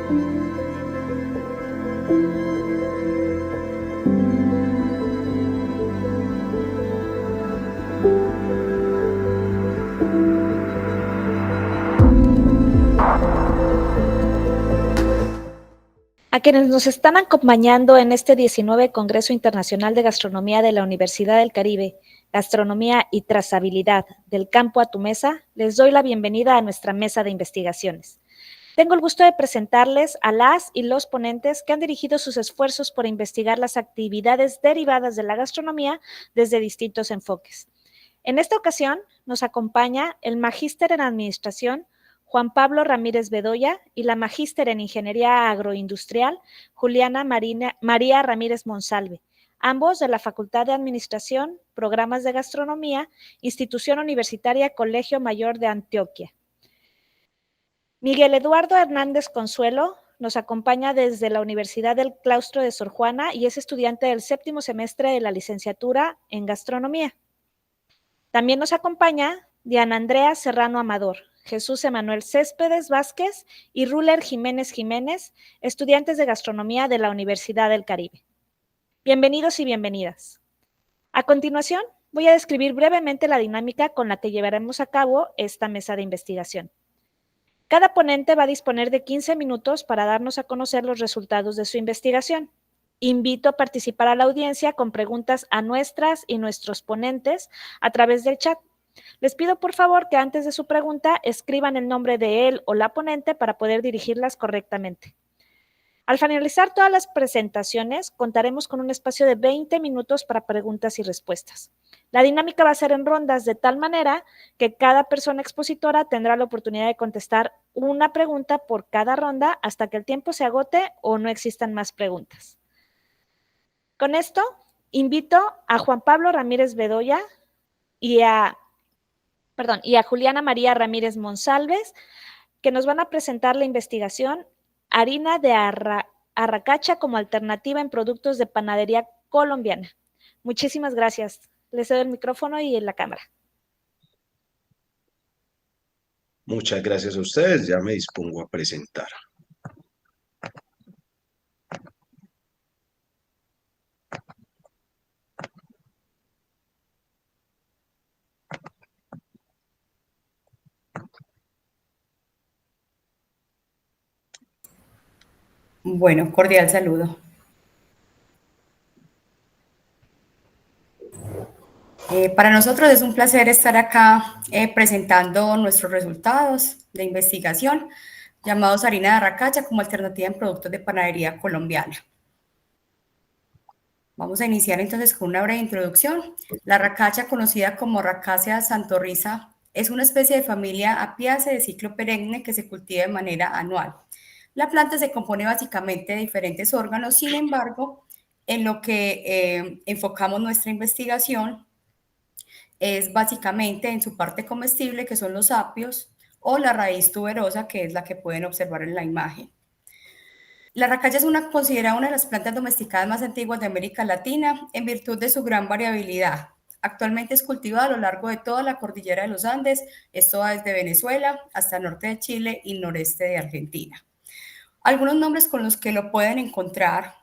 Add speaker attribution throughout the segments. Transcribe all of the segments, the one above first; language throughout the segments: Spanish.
Speaker 1: A quienes nos están acompañando en este 19 Congreso Internacional de Gastronomía de la Universidad del Caribe, Gastronomía y Trazabilidad, del campo a tu mesa, les doy la bienvenida a nuestra mesa de investigaciones. Tengo el gusto de presentarles a las y los ponentes que han dirigido sus esfuerzos por investigar las actividades derivadas de la gastronomía desde distintos enfoques. En esta ocasión nos acompaña el magíster en Administración, Juan Pablo Ramírez Bedoya, y la magíster en Ingeniería Agroindustrial, Juliana María Ramírez Monsalve, ambos de la Facultad de Administración, Programas de Gastronomía, Institución Universitaria Colegio Mayor de Antioquia. Miguel Eduardo Hernández Consuelo nos acompaña desde la Universidad del Claustro de Sor Juana y es estudiante del 7º semestre de la licenciatura en Gastronomía. También nos acompaña Diana Andrea Serrano Amador, Jesús Emanuel Céspedes Vázquez y Ruler Jiménez Jiménez, estudiantes de Gastronomía de la Universidad del Caribe. Bienvenidos y bienvenidas. A continuación, voy a describir brevemente la dinámica con la que llevaremos a cabo esta mesa de investigación. Cada ponente va a disponer de 15 minutos para darnos a conocer los resultados de su investigación. Invito a participar a la audiencia con preguntas a nuestras y nuestros ponentes a través del chat. Les pido por favor que antes de su pregunta escriban el nombre de él o la ponente para poder dirigirlas correctamente. Al finalizar todas las presentaciones, contaremos con un espacio de 20 minutos para preguntas y respuestas. La dinámica va a ser en rondas de tal manera que cada persona expositora tendrá la oportunidad de contestar una pregunta por cada ronda hasta que el tiempo se agote o no existan más preguntas. Con esto, invito a Juan Pablo Ramírez Bedoya y a Juliana María Ramírez Monsalves, que nos van a presentar la investigación Harina de arracacha como alternativa en productos de panadería colombiana. Muchísimas gracias. Les cedo el micrófono y la cámara.
Speaker 2: Muchas gracias a ustedes. Ya me dispongo a presentar.
Speaker 3: Bueno, cordial saludo. Para nosotros es un placer estar acá presentando nuestros resultados de investigación llamados harina de arracacha como alternativa en productos de panadería colombiana. Vamos a iniciar entonces con una breve introducción. La arracacha, conocida como Racacia santorrisa, es una especie de familia apiácea de ciclo perenne que se cultiva de manera anual. La planta se compone básicamente de diferentes órganos, sin embargo, en lo que enfocamos nuestra investigación es básicamente en su parte comestible, que son los apios, o la raíz tuberosa, que es la que pueden observar en la imagen. La racacha es considerada una de las plantas domesticadas más antiguas de América Latina en virtud de su gran variabilidad. Actualmente es cultivada a lo largo de toda la cordillera de los Andes, esto va desde Venezuela hasta el norte de Chile y noreste de Argentina. Algunos nombres con los que lo pueden encontrar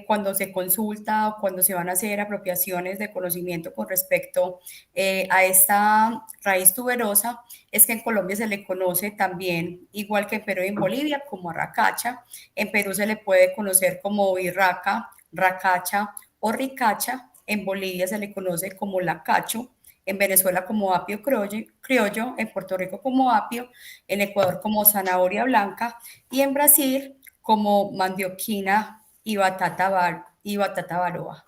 Speaker 3: cuando se consulta o cuando se van a hacer apropiaciones de conocimiento con respecto a esta raíz tuberosa es que en Colombia se le conoce también, igual que en Perú y en Bolivia, como arracacha. En Perú se le puede conocer como birraca, racacha o ricacha. En Bolivia se le conoce como lacacho. En Venezuela como apio criollo, en Puerto Rico como apio, en Ecuador como zanahoria blanca y en Brasil como mandioquina y batata baroa.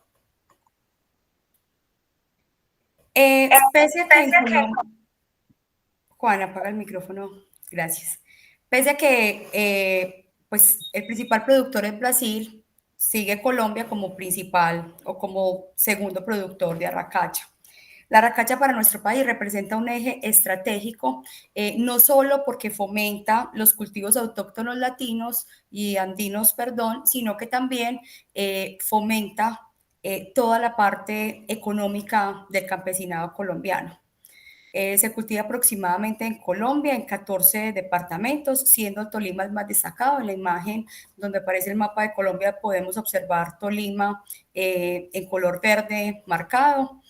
Speaker 3: Pese a que en Colombia... Juan, apaga el micrófono. Gracias. Pese a que pues, el principal productor es Brasil, sigue Colombia como principal o como segundo productor de arracacha. La arracacha para nuestro país representa un eje estratégico, no solo porque fomenta los cultivos autóctonos latinos y andinos, sino que también fomenta toda la parte económica del campesinado colombiano. Se cultiva aproximadamente en Colombia en 14 departamentos, siendo Tolima el más destacado. En la imagen donde aparece el mapa de Colombia podemos observar Tolima en color verde marcado.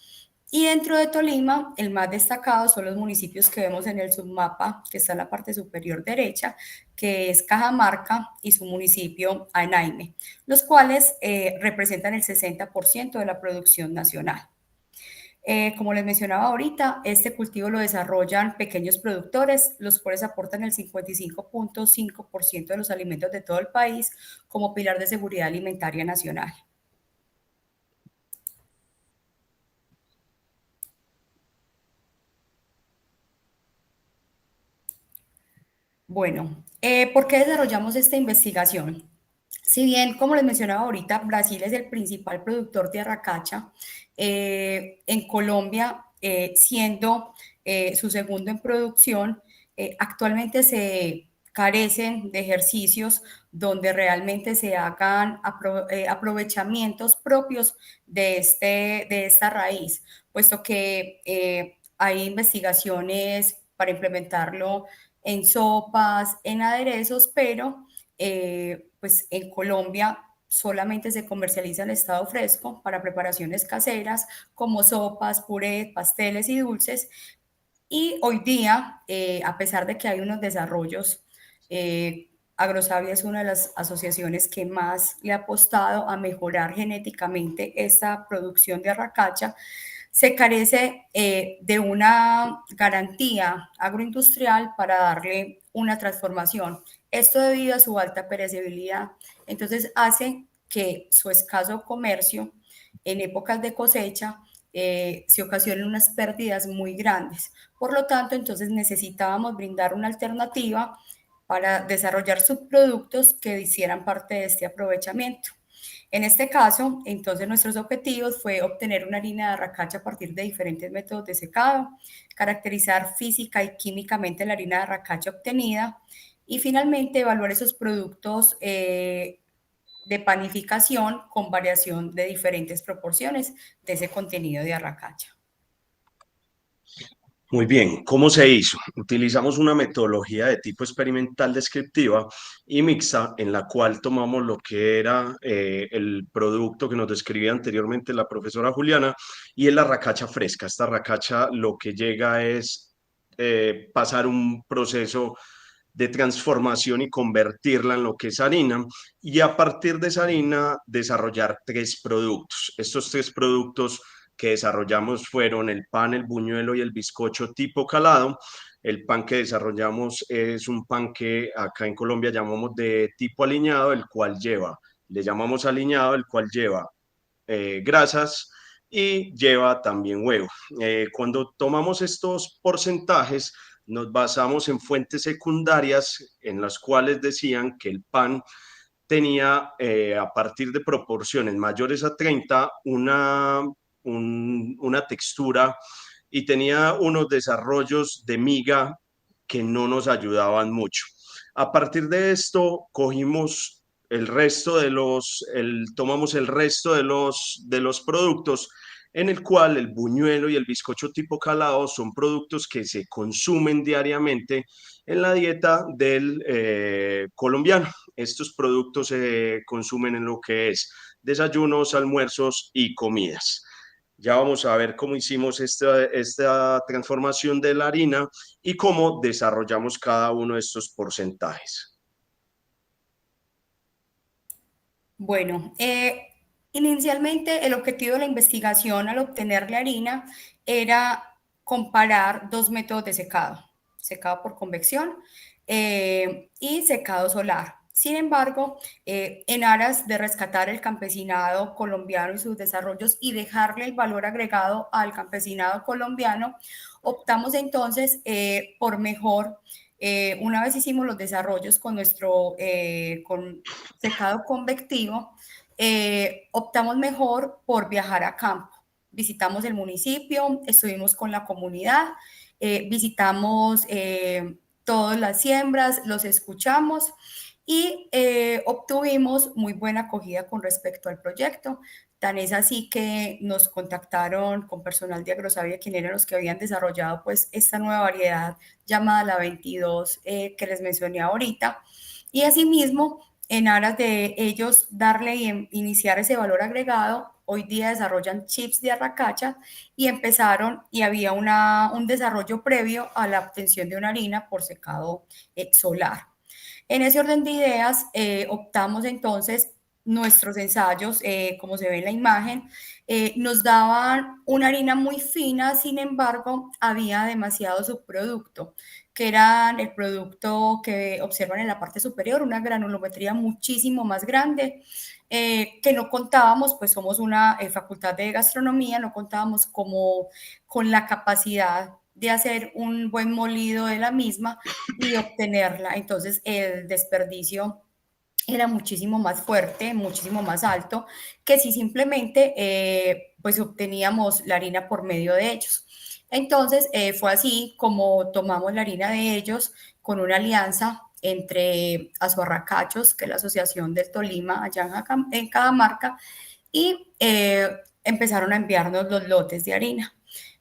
Speaker 3: Y dentro de Tolima, el más destacado son los municipios que vemos en el submapa, que está en la parte superior derecha, que es Cajamarca y su municipio Anaime, los cuales representan el 60% de la producción nacional. Como les mencionaba ahorita, este cultivo lo desarrollan pequeños productores, los cuales aportan el 55.5% de los alimentos de todo el país como pilar de seguridad alimentaria nacional. Bueno, ¿por qué desarrollamos esta investigación? Si bien, como les mencionaba ahorita, Brasil es el principal productor de arracacha, en Colombia, siendo su segundo en producción, actualmente se carecen de ejercicios donde realmente se hagan aprovechamientos propios de esta raíz, puesto que hay investigaciones para implementarlo en sopas, en aderezos, pero pues en Colombia solamente se comercializa en estado fresco para preparaciones caseras como sopas, purés, pasteles y dulces. Y hoy día, a pesar de que hay unos desarrollos, Agrosavia es una de las asociaciones que más le ha apostado a mejorar genéticamente esta producción de arracacha. Se carece de una garantía agroindustrial para darle una transformación. Esto debido a su alta perecibilidad. Entonces hace que su escaso comercio en épocas de cosecha se ocasionen unas pérdidas muy grandes. Por lo tanto, entonces necesitábamos brindar una alternativa para desarrollar subproductos que hicieran parte de este aprovechamiento. En este caso, entonces nuestros objetivos fue obtener una harina de arracacha a partir de diferentes métodos de secado, caracterizar física y químicamente la harina de arracacha obtenida y finalmente evaluar esos productos de panificación con variación de diferentes proporciones de ese contenido de arracacha.
Speaker 2: Muy bien, ¿cómo se hizo? Utilizamos una metodología de tipo experimental descriptiva y mixta en la cual tomamos lo que era el producto que nos describía anteriormente la profesora Juliana y es la racacha fresca. Esta racacha lo que llega es pasar un proceso de transformación y convertirla en lo que es harina y a partir de esa harina desarrollar tres productos. Estos tres productos que desarrollamos fueron el pan, el buñuelo y el bizcocho tipo calado. El pan que desarrollamos es un pan que acá en Colombia llamamos de tipo aliñado, el cual lleva, le llamamos aliñado, el cual lleva grasas y lleva también huevo. Cuando tomamos estos porcentajes, nos basamos en fuentes secundarias en las cuales decían que el pan tenía a partir de proporciones mayores a 30 una textura y tenía unos desarrollos de miga que no nos ayudaban mucho. A partir de esto, cogimos el resto de tomamos el resto de los productos en el cual el buñuelo y el bizcocho tipo calado son productos que se consumen diariamente en la dieta del colombiano. Estos productos se consumen en lo que es desayunos, almuerzos y comidas. Ya vamos a ver cómo hicimos esta transformación de la harina y cómo desarrollamos cada uno de estos porcentajes.
Speaker 3: Bueno, inicialmente el objetivo de la investigación al obtener la harina era comparar dos métodos de secado, secado por convección y secado solar. Sin embargo, en aras de rescatar el campesinado colombiano y sus desarrollos y dejarle el valor agregado al campesinado colombiano, optamos entonces por mejor una vez hicimos los desarrollos con nuestro con secado convectivo, optamos mejor por viajar a campo. Visitamos el municipio, estuvimos con la comunidad, visitamos todas las siembras, los escuchamos y obtuvimos muy buena acogida con respecto al proyecto. Tan es así que nos contactaron con personal de Agrosavia, quienes eran los que habían desarrollado pues esta nueva variedad llamada la 22 que les mencioné ahorita. Y asimismo, en aras de ellos darle y iniciar ese valor agregado, hoy día desarrollan chips de arracacha y empezaron y había un desarrollo previo a la obtención de una harina por secado solar. En ese orden de ideas, optamos entonces nuestros ensayos, como se ve en la imagen, nos daban una harina muy fina, sin embargo, había demasiado subproducto, que era el producto que observan en la parte superior, una granulometría muchísimo más grande, que no contábamos, pues somos una facultad de gastronomía, no contábamos como con la capacidad de hacer un buen molido de la misma y obtenerla. Entonces, el desperdicio era muchísimo más fuerte, muchísimo más alto, que si simplemente pues obteníamos la harina por medio de ellos. Entonces fue así como tomamos la harina de ellos con una alianza entre Azuarracachos, que es la Asociación del Tolima, allá en Cajamarca, y empezaron a enviarnos los lotes de harina.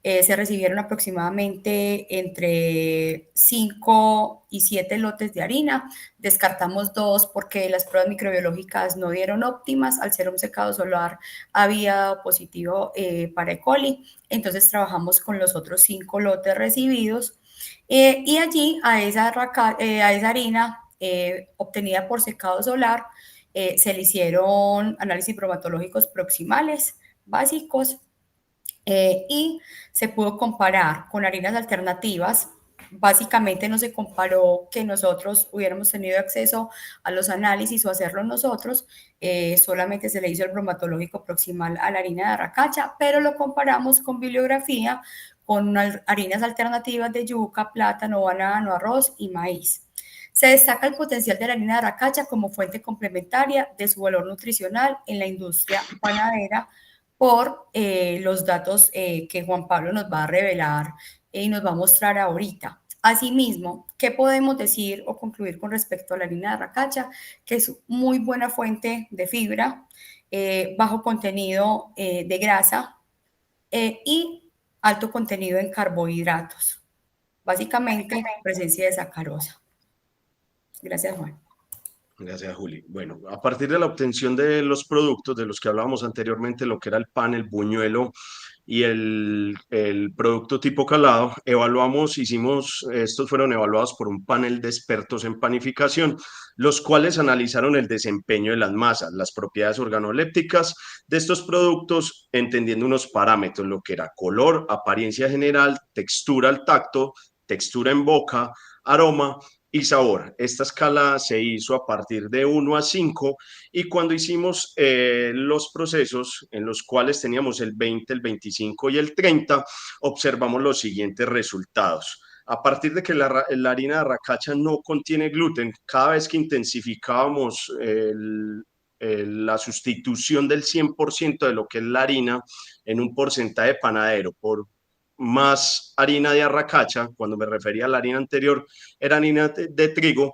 Speaker 3: Se recibieron aproximadamente entre 5 y 7 lotes de harina. Descartamos 2 porque las pruebas microbiológicas no dieron óptimas. Al ser un secado solar había dado positivo para E. coli. Entonces trabajamos con los otros 5 lotes recibidos. Y allí a esa harina obtenida por secado solar se le hicieron análisis bromatológicos proximales básicos. Y se pudo comparar con harinas alternativas. Básicamente no se comparó que nosotros hubiéramos tenido acceso a los análisis o hacerlo nosotros, solamente se le hizo el bromatológico proximal a la harina de arracacha, pero lo comparamos con bibliografía con harinas alternativas de yuca, plátano, banano, arroz y maíz. Se destaca el potencial de la harina de arracacha como fuente complementaria de su valor nutricional en la industria panadera, por los datos que Juan Pablo nos va a revelar y nos va a mostrar ahorita. Asimismo, ¿qué podemos decir o concluir con respecto a la harina de arracacha? Que es muy buena fuente de fibra, bajo contenido de grasa y alto contenido en carbohidratos. Básicamente, presencia de sacarosa. Gracias, Juan.
Speaker 2: Gracias, Juli. Bueno, a partir de la obtención de los productos de los que hablábamos anteriormente, lo que era el pan, el buñuelo y el producto tipo calado, estos fueron evaluados por un panel de expertos en panificación, los cuales analizaron el desempeño de las masas, las propiedades organolépticas de estos productos, entendiendo unos parámetros, lo que era color, apariencia general, textura al tacto, textura en boca, aroma y sabor. Esta escala se hizo a partir de 1 a 5 y cuando hicimos los procesos en los cuales teníamos el 20, el 25 y el 30, observamos los siguientes resultados. A partir de que la harina de arracacha no contiene gluten, cada vez que intensificábamos la sustitución del 100% de lo que es la harina en un porcentaje panadero por más harina de arracacha, cuando me refería a la harina anterior, era harina de trigo,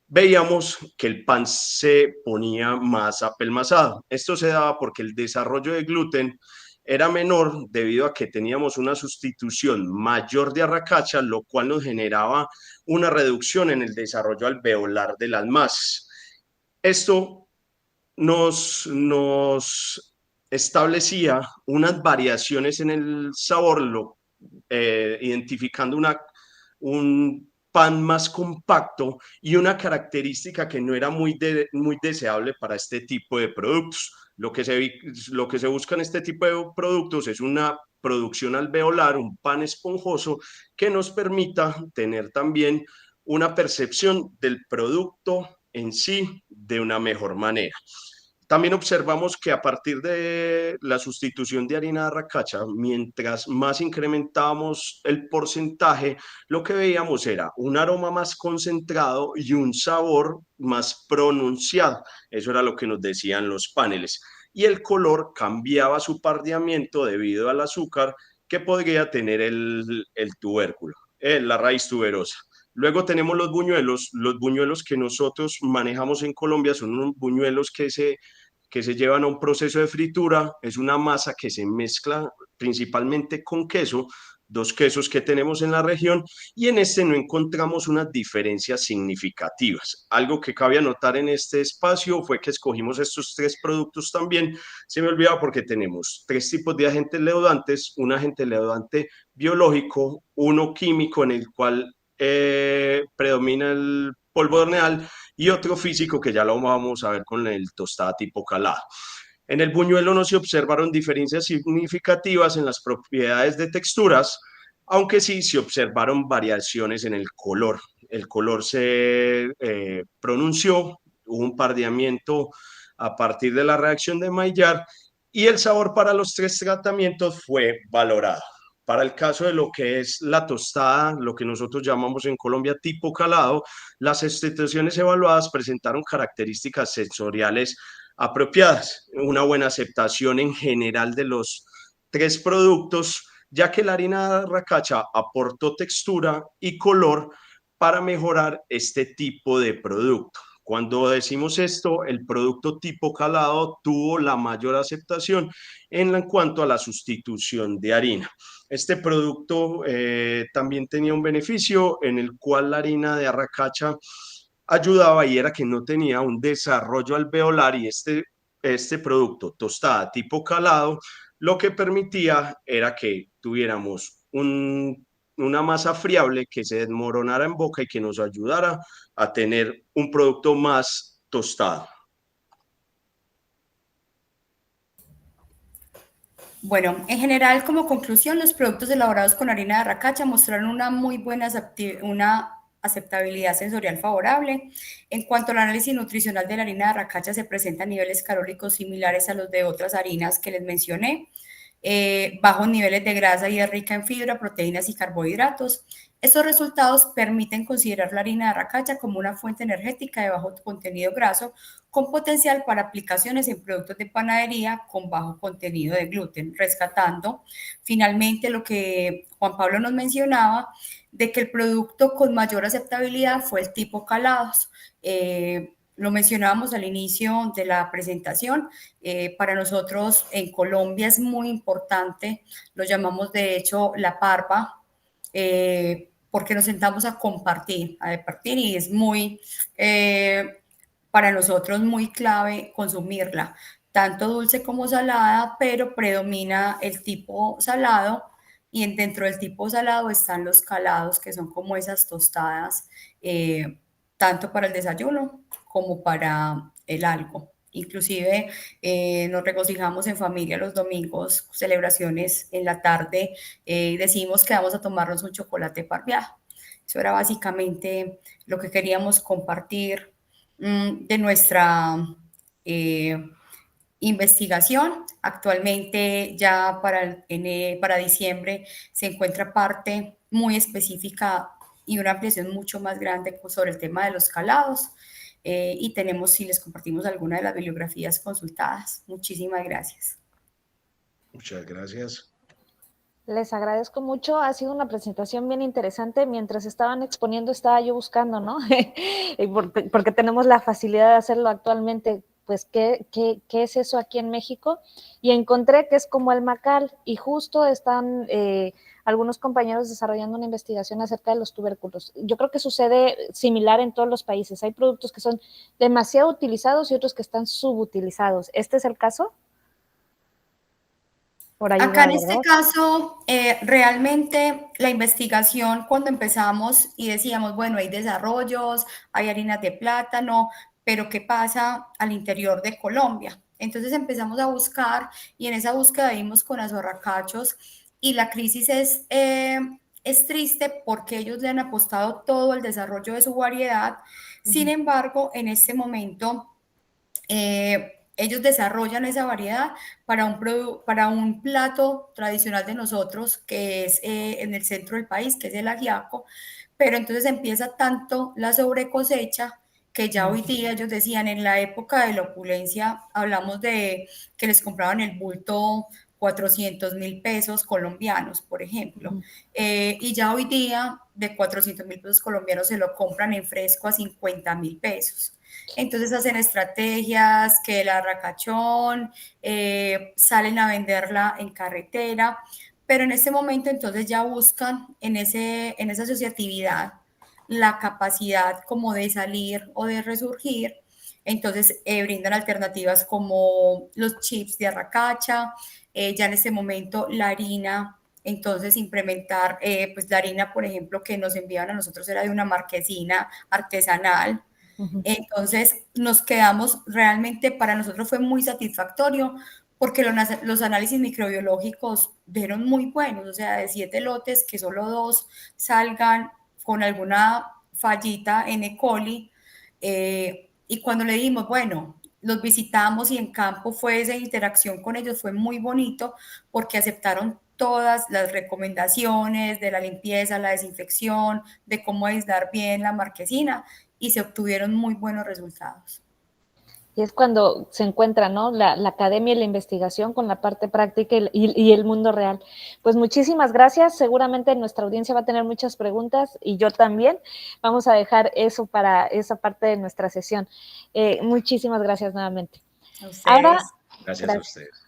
Speaker 2: veíamos que el pan se ponía más apelmazado. Esto se daba porque el desarrollo de gluten era menor debido a que teníamos una sustitución mayor de arracacha, lo cual nos generaba una reducción en el desarrollo alveolar de las masas. Esto nos establecía unas variaciones en el sabor, identificando un pan más compacto y una característica que no era muy deseable para este tipo de productos. Lo que se busca en este tipo de productos es una producción alveolar, un pan esponjoso que nos permita tener también una percepción del producto en sí de una mejor manera. También observamos que a partir de la sustitución de harina de arracacha, mientras más incrementábamos el porcentaje, lo que veíamos era un aroma más concentrado y un sabor más pronunciado. Eso era lo que nos decían los paneles. Y el color cambiaba su pardeamiento debido al azúcar que podría tener el tubérculo, la raíz tuberosa. Luego tenemos los buñuelos que nosotros manejamos en Colombia son unos buñuelos que que se llevan a un proceso de fritura. Es una masa que se mezcla principalmente con queso, dos quesos que tenemos en la región, y en este no encontramos unas diferencias significativas. Algo que cabe anotar en este espacio fue que escogimos estos tres productos también, se me olvidaba, porque tenemos tres tipos de agentes leudantes: un agente leudante biológico, uno químico en el cual predomina el polvo de hornear, y otro físico que ya lo vamos a ver con el tostada tipo calado. En el buñuelo no se observaron diferencias significativas en las propiedades de texturas, aunque sí se observaron variaciones en el color. El color se pronunció, hubo un pardeamiento a partir de la reacción de Maillard, y el sabor para los tres tratamientos fue valorado. Para el caso de lo que es la tostada, lo que nosotros llamamos en Colombia tipo calado, las instituciones evaluadas presentaron características sensoriales apropiadas, una buena aceptación en general de los tres productos, ya que la harina de racacha aportó textura y color para mejorar este tipo de producto. Cuando decimos esto, el producto tipo calado tuvo la mayor aceptación en cuanto a la sustitución de harina. Este producto también tenía un beneficio en el cual la harina de arracacha ayudaba, y era que no tenía un desarrollo alveolar, y este producto tostada tipo calado lo que permitía era que tuviéramos una masa friable que se desmoronara en boca y que nos ayudara a tener un producto más tostado.
Speaker 3: Bueno, en general, como conclusión, los productos elaborados con harina de racacha mostraron una muy buena aceptabilidad sensorial favorable. En cuanto al análisis nutricional de la harina de racacha, se presentan niveles calóricos similares a los de otras harinas que les mencioné, bajos niveles de grasa y es rica en fibra, proteínas y carbohidratos. Estos resultados permiten considerar la harina de racacha como una fuente energética de bajo contenido graso, con potencial para aplicaciones en productos de panadería con bajo contenido de gluten, rescatando finalmente lo que Juan Pablo nos mencionaba, de que el producto con mayor aceptabilidad fue el tipo calados. Lo mencionábamos al inicio de la presentación, para nosotros en Colombia es muy importante, lo llamamos de hecho la parva, porque nos sentamos a compartir, a departir, y es muy, para nosotros muy clave consumirla, tanto dulce como salada, pero predomina el tipo salado, y dentro del tipo salado están los calados, que son como esas tostadas, tanto para el desayuno como para el algo. Inclusive nos regocijamos en familia los domingos, celebraciones en la tarde, decimos que vamos a tomarnos un chocolate parviado. Eso era básicamente lo que queríamos compartir de nuestra investigación. Actualmente ya para diciembre se encuentra parte muy específica y una ampliación mucho más grande sobre el tema de los calados. Y tenemos, si les compartimos alguna de las bibliografías consultadas. Muchísimas gracias.
Speaker 2: Muchas gracias.
Speaker 1: Les agradezco mucho, ha sido una presentación bien interesante. Mientras estaban exponiendo estaba yo buscando, ¿no? porque tenemos la facilidad de hacerlo actualmente, pues, ¿qué es eso aquí en México? Y encontré que es como el macal, y justo están algunos compañeros desarrollando una investigación acerca de los tubérculos. Yo creo que sucede similar en todos los países. Hay productos que son demasiado utilizados y otros que están subutilizados. ¿Este es el caso?
Speaker 3: Acá en este caso, realmente la investigación, cuando empezamos y decíamos, bueno, hay desarrollos, hay harinas de plátano, pero ¿qué pasa al interior de Colombia? Entonces empezamos a buscar, y en esa búsqueda vimos con azorracachos, y la crisis es triste porque ellos le han apostado todo el desarrollo de su variedad. Sin embargo, en este momento ellos desarrollan esa variedad para un plato tradicional de nosotros, que es en el centro del país, que es el ajiaco, pero entonces empieza tanto la sobrecosecha que ya hoy día ellos decían, en la época de la opulencia, hablamos de que les compraban el bulto 400.000 pesos colombianos, por ejemplo. Y ya hoy día de 400.000 pesos colombianos se lo compran en fresco a 50.000 pesos. Entonces hacen estrategias que el arracachón, salen a venderla en carretera, pero en este momento entonces ya buscan en esa asociatividad la capacidad como de salir o de resurgir. Entonces brindan alternativas como los chips de arracacha, ya en este momento la harina, entonces implementar, pues la harina, por ejemplo, que nos envían a nosotros era de una marquesina artesanal. Entonces nos quedamos, realmente para nosotros fue muy satisfactorio porque los análisis microbiológicos dieron muy buenos, o sea, de 7 lotes, que solo 2 salgan con alguna fallita en E. coli. Y cuando le dijimos, bueno, los visitamos y en campo fue esa interacción con ellos, fue muy bonito porque aceptaron todas las recomendaciones de la limpieza, la desinfección, de cómo aislar bien la marquesina y se obtuvieron muy buenos resultados.
Speaker 1: Y es cuando se encuentra, ¿no? La academia y la investigación con la parte práctica y el mundo real. Pues muchísimas gracias. Seguramente nuestra audiencia va a tener muchas preguntas y yo también. Vamos a dejar eso para esa parte de nuestra sesión. Muchísimas gracias nuevamente.
Speaker 3: A ustedes.
Speaker 1: Ahora,
Speaker 2: Gracias a ustedes.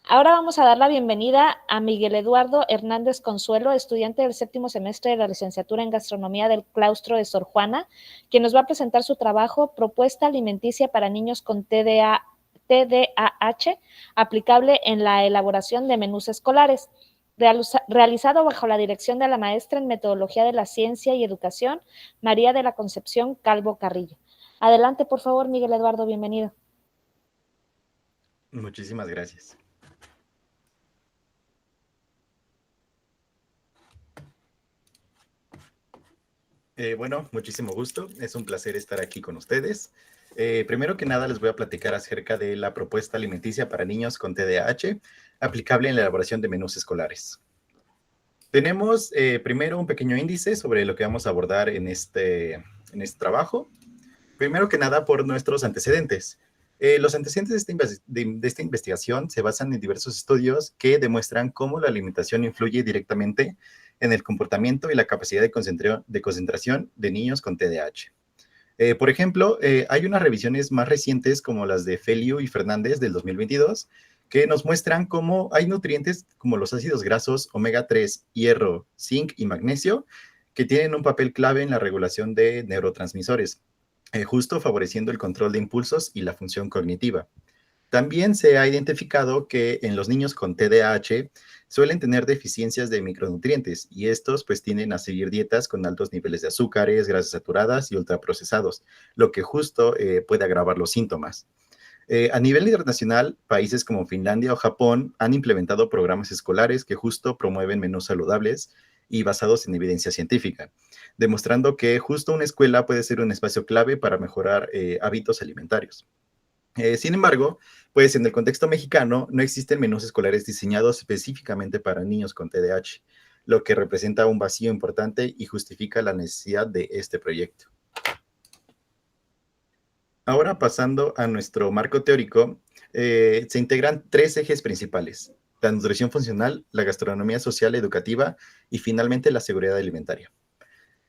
Speaker 1: Ahora vamos a dar la bienvenida a Miguel Eduardo Hernández Consuelo, estudiante del 7º semestre de la licenciatura en gastronomía del claustro de Sor Juana, quien nos va a presentar su trabajo Propuesta alimenticia para niños con TDAH, aplicable en la elaboración de menús escolares, realizado bajo la dirección de la maestra en metodología de la ciencia y educación, María de la Concepción Calvo Carrillo. Adelante, por favor, Miguel Eduardo, bienvenido.
Speaker 4: Muchísimas gracias. Bueno, muchísimo gusto. Es un placer estar aquí con ustedes. Primero que nada, les voy a platicar acerca de la propuesta alimenticia para niños con TDAH, aplicable en la elaboración de menús escolares. Tenemos primero un pequeño índice sobre lo que vamos a abordar en este trabajo. Primero que nada, por nuestros antecedentes. Los antecedentes de esta investigación se basan en diversos estudios que demuestran cómo la alimentación influye directamente en el comportamiento y la capacidad de concentración de niños con TDAH. Por ejemplo, hay unas revisiones más recientes como las de Feliu y Fernández del 2022 que nos muestran cómo hay nutrientes como los ácidos grasos, omega 3, hierro, zinc y magnesio que tienen un papel clave en la regulación de neurotransmisores, justo favoreciendo el control de impulsos y la función cognitiva. También se ha identificado que en los niños con TDAH suelen tener deficiencias de micronutrientes y estos pues tienden a seguir dietas con altos niveles de azúcares, grasas saturadas y ultraprocesados, lo que justo puede agravar los síntomas. A nivel internacional, países como Finlandia o Japón han implementado programas escolares que justo promueven menús saludables y basados en evidencia científica, demostrando que justo una escuela puede ser un espacio clave para mejorar hábitos alimentarios. Sin embargo, pues en el contexto mexicano no existen menús escolares diseñados específicamente para niños con TDAH, lo que representa un vacío importante y justifica la necesidad de este proyecto. Ahora pasando a nuestro marco teórico, se integran 3 ejes principales: la nutrición funcional, la gastronomía social educativa y finalmente la seguridad alimentaria.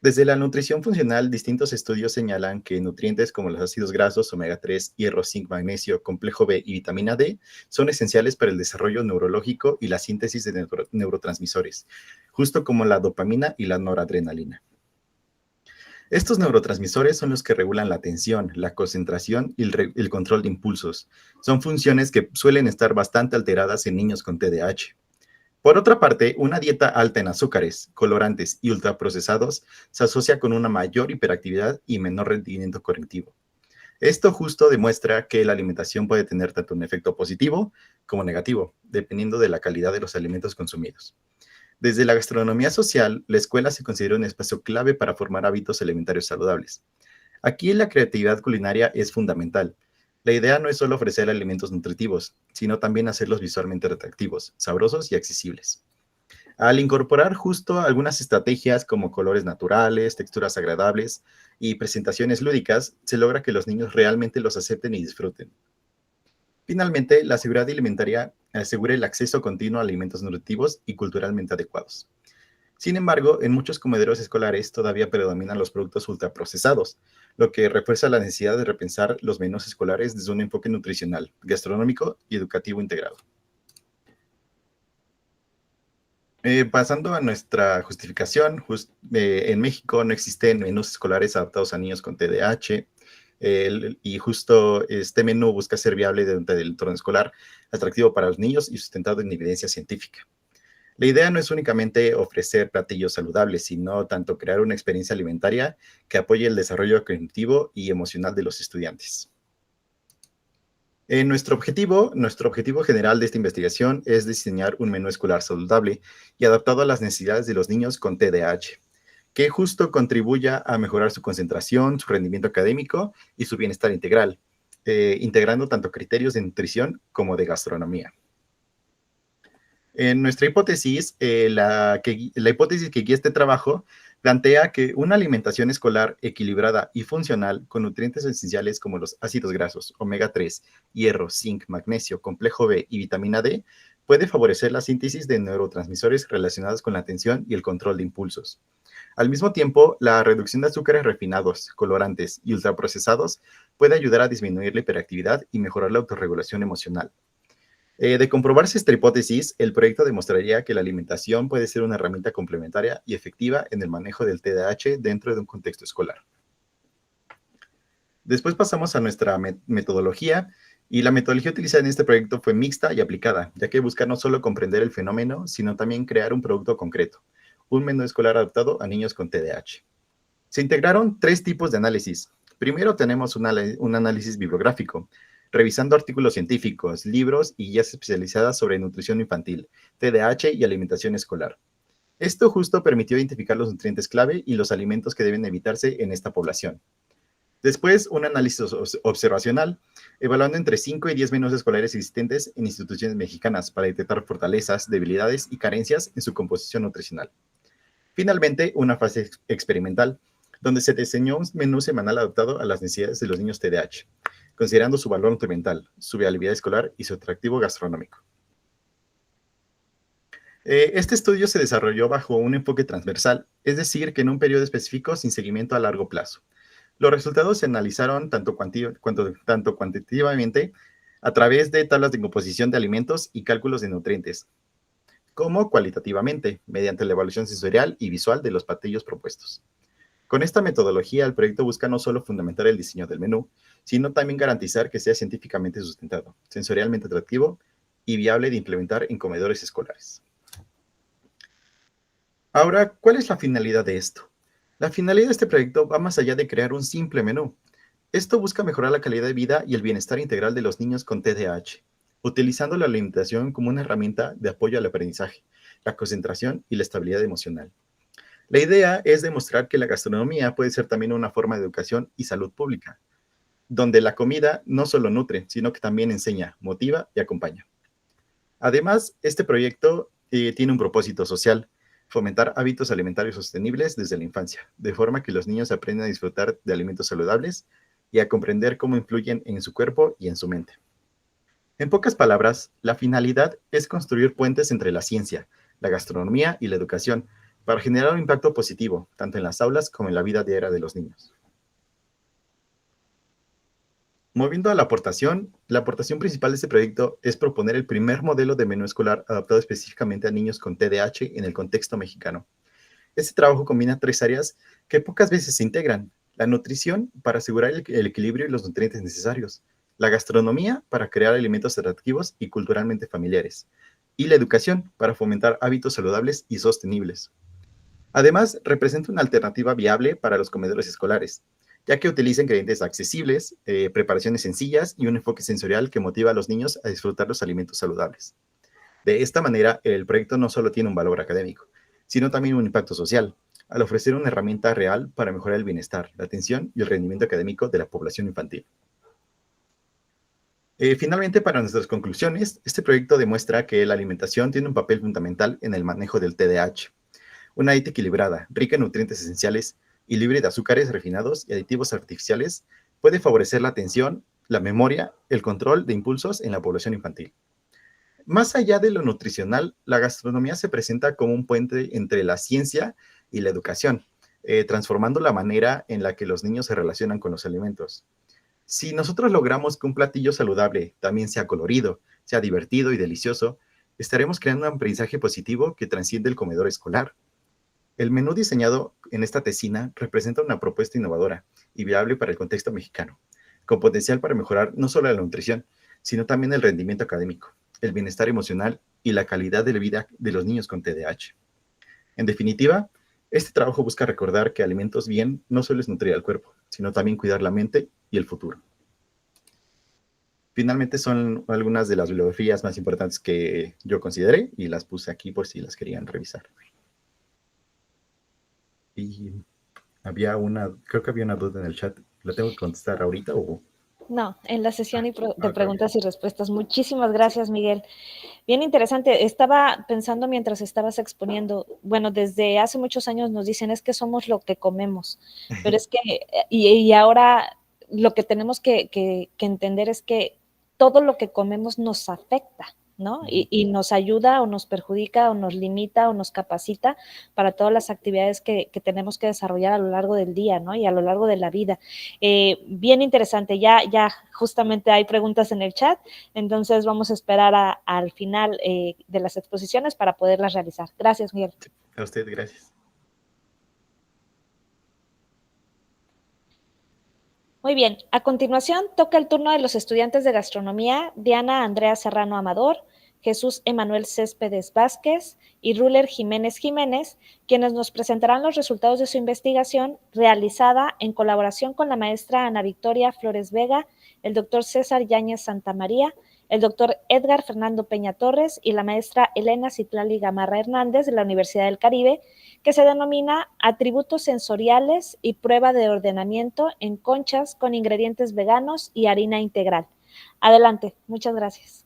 Speaker 4: Desde la nutrición funcional, distintos estudios señalan que nutrientes como los ácidos grasos, omega 3, hierro, zinc, magnesio, complejo B y vitamina D son esenciales para el desarrollo neurológico y la síntesis de neurotransmisores, justo como la dopamina y la noradrenalina. Estos neurotransmisores son los que regulan la atención, la concentración y el control de impulsos. Son funciones que suelen estar bastante alteradas en niños con TDAH. Por otra parte, una dieta alta en azúcares, colorantes y ultraprocesados se asocia con una mayor hiperactividad y menor rendimiento cognitivo. Esto justo demuestra que la alimentación puede tener tanto un efecto positivo como negativo, dependiendo de la calidad de los alimentos consumidos. Desde la gastronomía social, la escuela se considera un espacio clave para formar hábitos alimentarios saludables. Aquí la creatividad culinaria es fundamental. La idea no es solo ofrecer alimentos nutritivos, sino también hacerlos visualmente atractivos, sabrosos y accesibles. Al incorporar justo algunas estrategias como colores naturales, texturas agradables y presentaciones lúdicas, se logra que los niños realmente los acepten y disfruten. Finalmente, la seguridad alimentaria asegura el acceso continuo a alimentos nutritivos y culturalmente adecuados. Sin embargo, en muchos comederos escolares todavía predominan los productos ultraprocesados, lo que refuerza la necesidad de repensar los menús escolares desde un enfoque nutricional, gastronómico y educativo integrado. Pasando a nuestra justificación, en México no existen menús escolares adaptados a niños con TDAH, y justo este menú busca ser viable dentro del entorno escolar, atractivo para los niños y sustentado en evidencia científica. La idea no es únicamente ofrecer platillos saludables, sino tanto crear una experiencia alimentaria que apoye el desarrollo cognitivo y emocional de los estudiantes. Nuestro objetivo general de esta investigación es diseñar un menú escolar saludable y adaptado a las necesidades de los niños con TDAH, que justo contribuya a mejorar su concentración, su rendimiento académico y su bienestar integral, integrando tanto criterios de nutrición como de gastronomía. En nuestra hipótesis, la hipótesis que guía este trabajo plantea que una alimentación escolar equilibrada y funcional con nutrientes esenciales como los ácidos grasos, omega 3, hierro, zinc, magnesio, complejo B y vitamina D puede favorecer la síntesis de neurotransmisores relacionados con la atención y el control de impulsos. Al mismo tiempo, la reducción de azúcares refinados, colorantes y ultraprocesados puede ayudar a disminuir la hiperactividad y mejorar la autorregulación emocional. De comprobarse esta hipótesis, el proyecto demostraría que la alimentación puede ser una herramienta complementaria y efectiva en el manejo del TDAH dentro de un contexto escolar. Después pasamos a nuestra metodología, y la metodología utilizada en este proyecto fue mixta y aplicada, ya que busca no solo comprender el fenómeno, sino también crear un producto concreto, un menú escolar adaptado a niños con TDAH. Se integraron 3 tipos de análisis. Primero tenemos un análisis bibliográfico, revisando artículos científicos, libros y guías especializadas sobre nutrición infantil, TDAH y alimentación escolar. Esto justo permitió identificar los nutrientes clave y los alimentos que deben evitarse en esta población. Después, un análisis observacional, evaluando entre 5 y 10 menús escolares existentes en instituciones mexicanas para detectar fortalezas, debilidades y carencias en su composición nutricional. Finalmente, una fase experimental, donde se diseñó un menú semanal adaptado a las necesidades de los niños TDAH, considerando su valor nutrimental, su viabilidad escolar y su atractivo gastronómico. Este estudio se desarrolló bajo un enfoque transversal, es decir, que en un periodo específico sin seguimiento a largo plazo. Los resultados se analizaron tanto cuantitativamente a través de tablas de composición de alimentos y cálculos de nutrientes, como cualitativamente, mediante la evaluación sensorial y visual de los platillos propuestos. Con esta metodología, el proyecto busca no solo fundamentar el diseño del menú, sino también garantizar que sea científicamente sustentado, sensorialmente atractivo y viable de implementar en comedores escolares. Ahora, ¿cuál es la finalidad de esto? La finalidad de este proyecto va más allá de crear un simple menú. Esto busca mejorar la calidad de vida y el bienestar integral de los niños con TDAH, utilizando la alimentación como una herramienta de apoyo al aprendizaje, la concentración y la estabilidad emocional. La idea es demostrar que la gastronomía puede ser también una forma de educación y salud pública, donde la comida no solo nutre, sino que también enseña, motiva y acompaña. Además, este proyecto tiene un propósito social: fomentar hábitos alimentarios sostenibles desde la infancia, de forma que los niños aprendan a disfrutar de alimentos saludables y a comprender cómo influyen en su cuerpo y en su mente. En pocas palabras, la finalidad es construir puentes entre la ciencia, la gastronomía y la educación, para generar un impacto positivo, tanto en las aulas como en la vida diaria de los niños. Moviendo a la aportación principal de este proyecto es proponer el primer modelo de menú escolar adaptado específicamente a niños con TDAH en el contexto mexicano. Este trabajo combina 3 áreas que pocas veces se integran: la nutrición, para asegurar el equilibrio y los nutrientes necesarios; la gastronomía, para crear alimentos atractivos y culturalmente familiares; y la educación, para fomentar hábitos saludables y sostenibles. Además, representa una alternativa viable para los comedores escolares, ya que utiliza ingredientes accesibles, preparaciones sencillas y un enfoque sensorial que motiva a los niños a disfrutar los alimentos saludables. De esta manera, el proyecto no solo tiene un valor académico, sino también un impacto social, al ofrecer una herramienta real para mejorar el bienestar, la atención y el rendimiento académico de la población infantil. Finalmente, para nuestras conclusiones, este proyecto demuestra que la alimentación tiene un papel fundamental en el manejo del TDAH. Una dieta equilibrada, rica en nutrientes esenciales y libre de azúcares refinados y aditivos artificiales puede favorecer la atención, la memoria, el control de impulsos en la población infantil. Más allá de lo nutricional, la gastronomía se presenta como un puente entre la ciencia y la educación, transformando la manera en la que los niños se relacionan con los alimentos. Si nosotros logramos que un platillo saludable también sea colorido, sea divertido y delicioso, estaremos creando un aprendizaje positivo que transciende el comedor escolar. El menú diseñado en esta tesina representa una propuesta innovadora y viable para el contexto mexicano, con potencial para mejorar no solo la nutrición, sino también el rendimiento académico, el bienestar emocional y la calidad de vida de los niños con TDAH. En definitiva, este trabajo busca recordar que alimentos bien no solo es nutrir al cuerpo, sino también cuidar la mente y el futuro. Finalmente son algunas de las bibliografías más importantes que yo consideré y las puse aquí por si las querían revisar. Y creo que había una duda en el chat. ¿La tengo que contestar ahorita o...?
Speaker 1: No, en la sesión de
Speaker 4: ok.
Speaker 1: preguntas y respuestas. Muchísimas gracias, Miguel. Bien interesante. Estaba pensando mientras estabas exponiendo, bueno, desde hace muchos años nos dicen es que somos lo que comemos, pero es que, y ahora lo que tenemos que entender es que todo lo que comemos nos afecta, ¿no? Y nos ayuda o nos perjudica o nos limita o nos capacita para todas las actividades que tenemos que desarrollar a lo largo del día, ¿no? Y a lo largo de la vida. Bien interesante, ya justamente hay preguntas en el chat, entonces vamos a esperar al final de las exposiciones para poderlas realizar. Gracias, Miguel.
Speaker 4: A usted, gracias.
Speaker 1: Muy bien, a continuación toca el turno de los estudiantes de gastronomía Diana Andrea Serrano Amador, Jesús Emanuel Céspedes Vázquez y Ruler Jiménez Jiménez, quienes nos presentarán los resultados de su investigación realizada en colaboración con la maestra Ana Victoria Flores Vega, el doctor César Yáñez Santamaría, el doctor Edgar Fernando Peña Torres y la maestra Elena Citlali Gamarra Hernández de la Universidad del Caribe, que se denomina Atributos Sensoriales y Prueba de Ordenamiento en Conchas con Ingredientes Veganos y Harina Integral. Adelante, muchas gracias.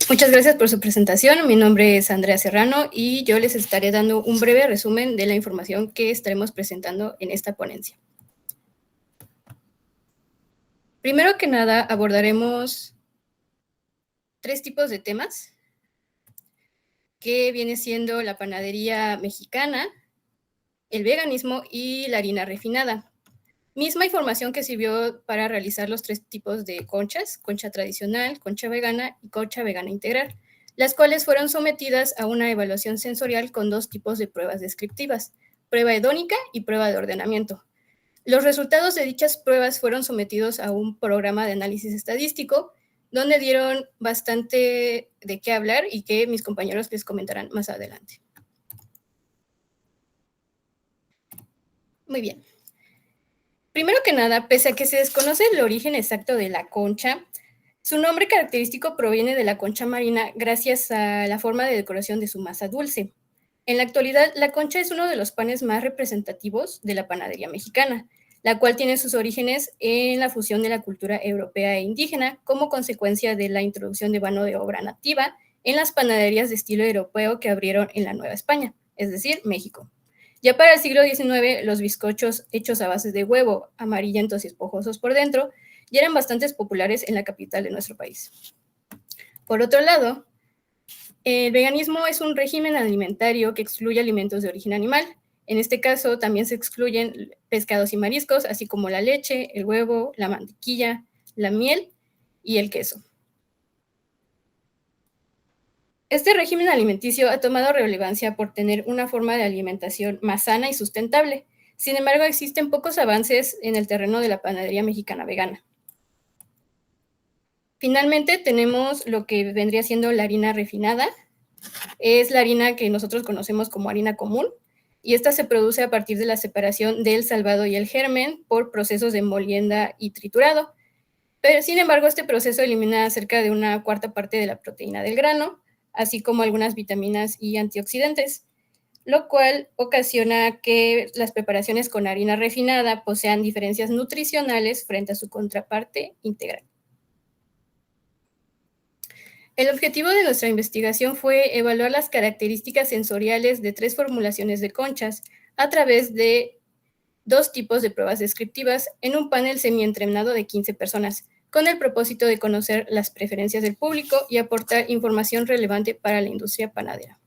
Speaker 5: Muchas gracias por su presentación. Mi nombre es Andrea Serrano y yo les estaré dando un breve resumen de la información que estaremos presentando en esta ponencia. Primero que nada, abordaremos 3 tipos de temas, que viene siendo la panadería mexicana, el veganismo y la harina refinada. Misma información que sirvió para realizar los 3 tipos de conchas, concha tradicional, concha vegana y concha vegana integral, las cuales fueron sometidas a una evaluación sensorial con 2 tipos de pruebas descriptivas, prueba hedónica y prueba de ordenamiento. Los resultados de dichas pruebas fueron sometidos a un programa de análisis estadístico, donde dieron bastante de qué hablar y que mis compañeros les comentarán más adelante. Muy bien. Primero que nada, pese a que se desconoce el origen exacto de la concha, su nombre característico proviene de la concha marina gracias a la forma de decoración de su masa dulce. En la actualidad, la concha es uno de los panes más representativos de la panadería mexicana, la cual tiene sus orígenes en la fusión de la cultura europea e indígena como consecuencia de la introducción de mano de obra nativa en las panaderías de estilo europeo que abrieron en la Nueva España, es decir, México. Ya para el siglo XIX, los bizcochos hechos a base de huevo, amarillentos y esponjosos por dentro, ya eran bastante populares en la capital de nuestro país. Por otro lado, el veganismo es un régimen alimentario que excluye alimentos de origen animal. En este caso, también se excluyen pescados y mariscos, así como la leche, el huevo, la mantequilla, la miel y el queso. Este régimen alimenticio ha tomado relevancia por tener una forma de alimentación más sana y sustentable. Sin embargo, existen pocos avances en el terreno de la panadería mexicana vegana. Finalmente, tenemos lo que vendría siendo la harina refinada. Es la harina que nosotros conocemos como harina común, y esta se produce a partir de la separación del salvado y el germen por procesos de molienda y triturado. Pero, sin embargo, este proceso elimina cerca de una cuarta parte de la proteína del grano, así como algunas vitaminas y antioxidantes, lo cual ocasiona que las preparaciones con harina refinada posean diferencias nutricionales frente a su contraparte integral. El objetivo de nuestra investigación fue evaluar las características sensoriales de 3 formulaciones de conchas a través de 2 tipos de pruebas descriptivas en un panel semientrenado de 15 personas, con el propósito de conocer las preferencias del público y aportar información relevante para la industria panadera.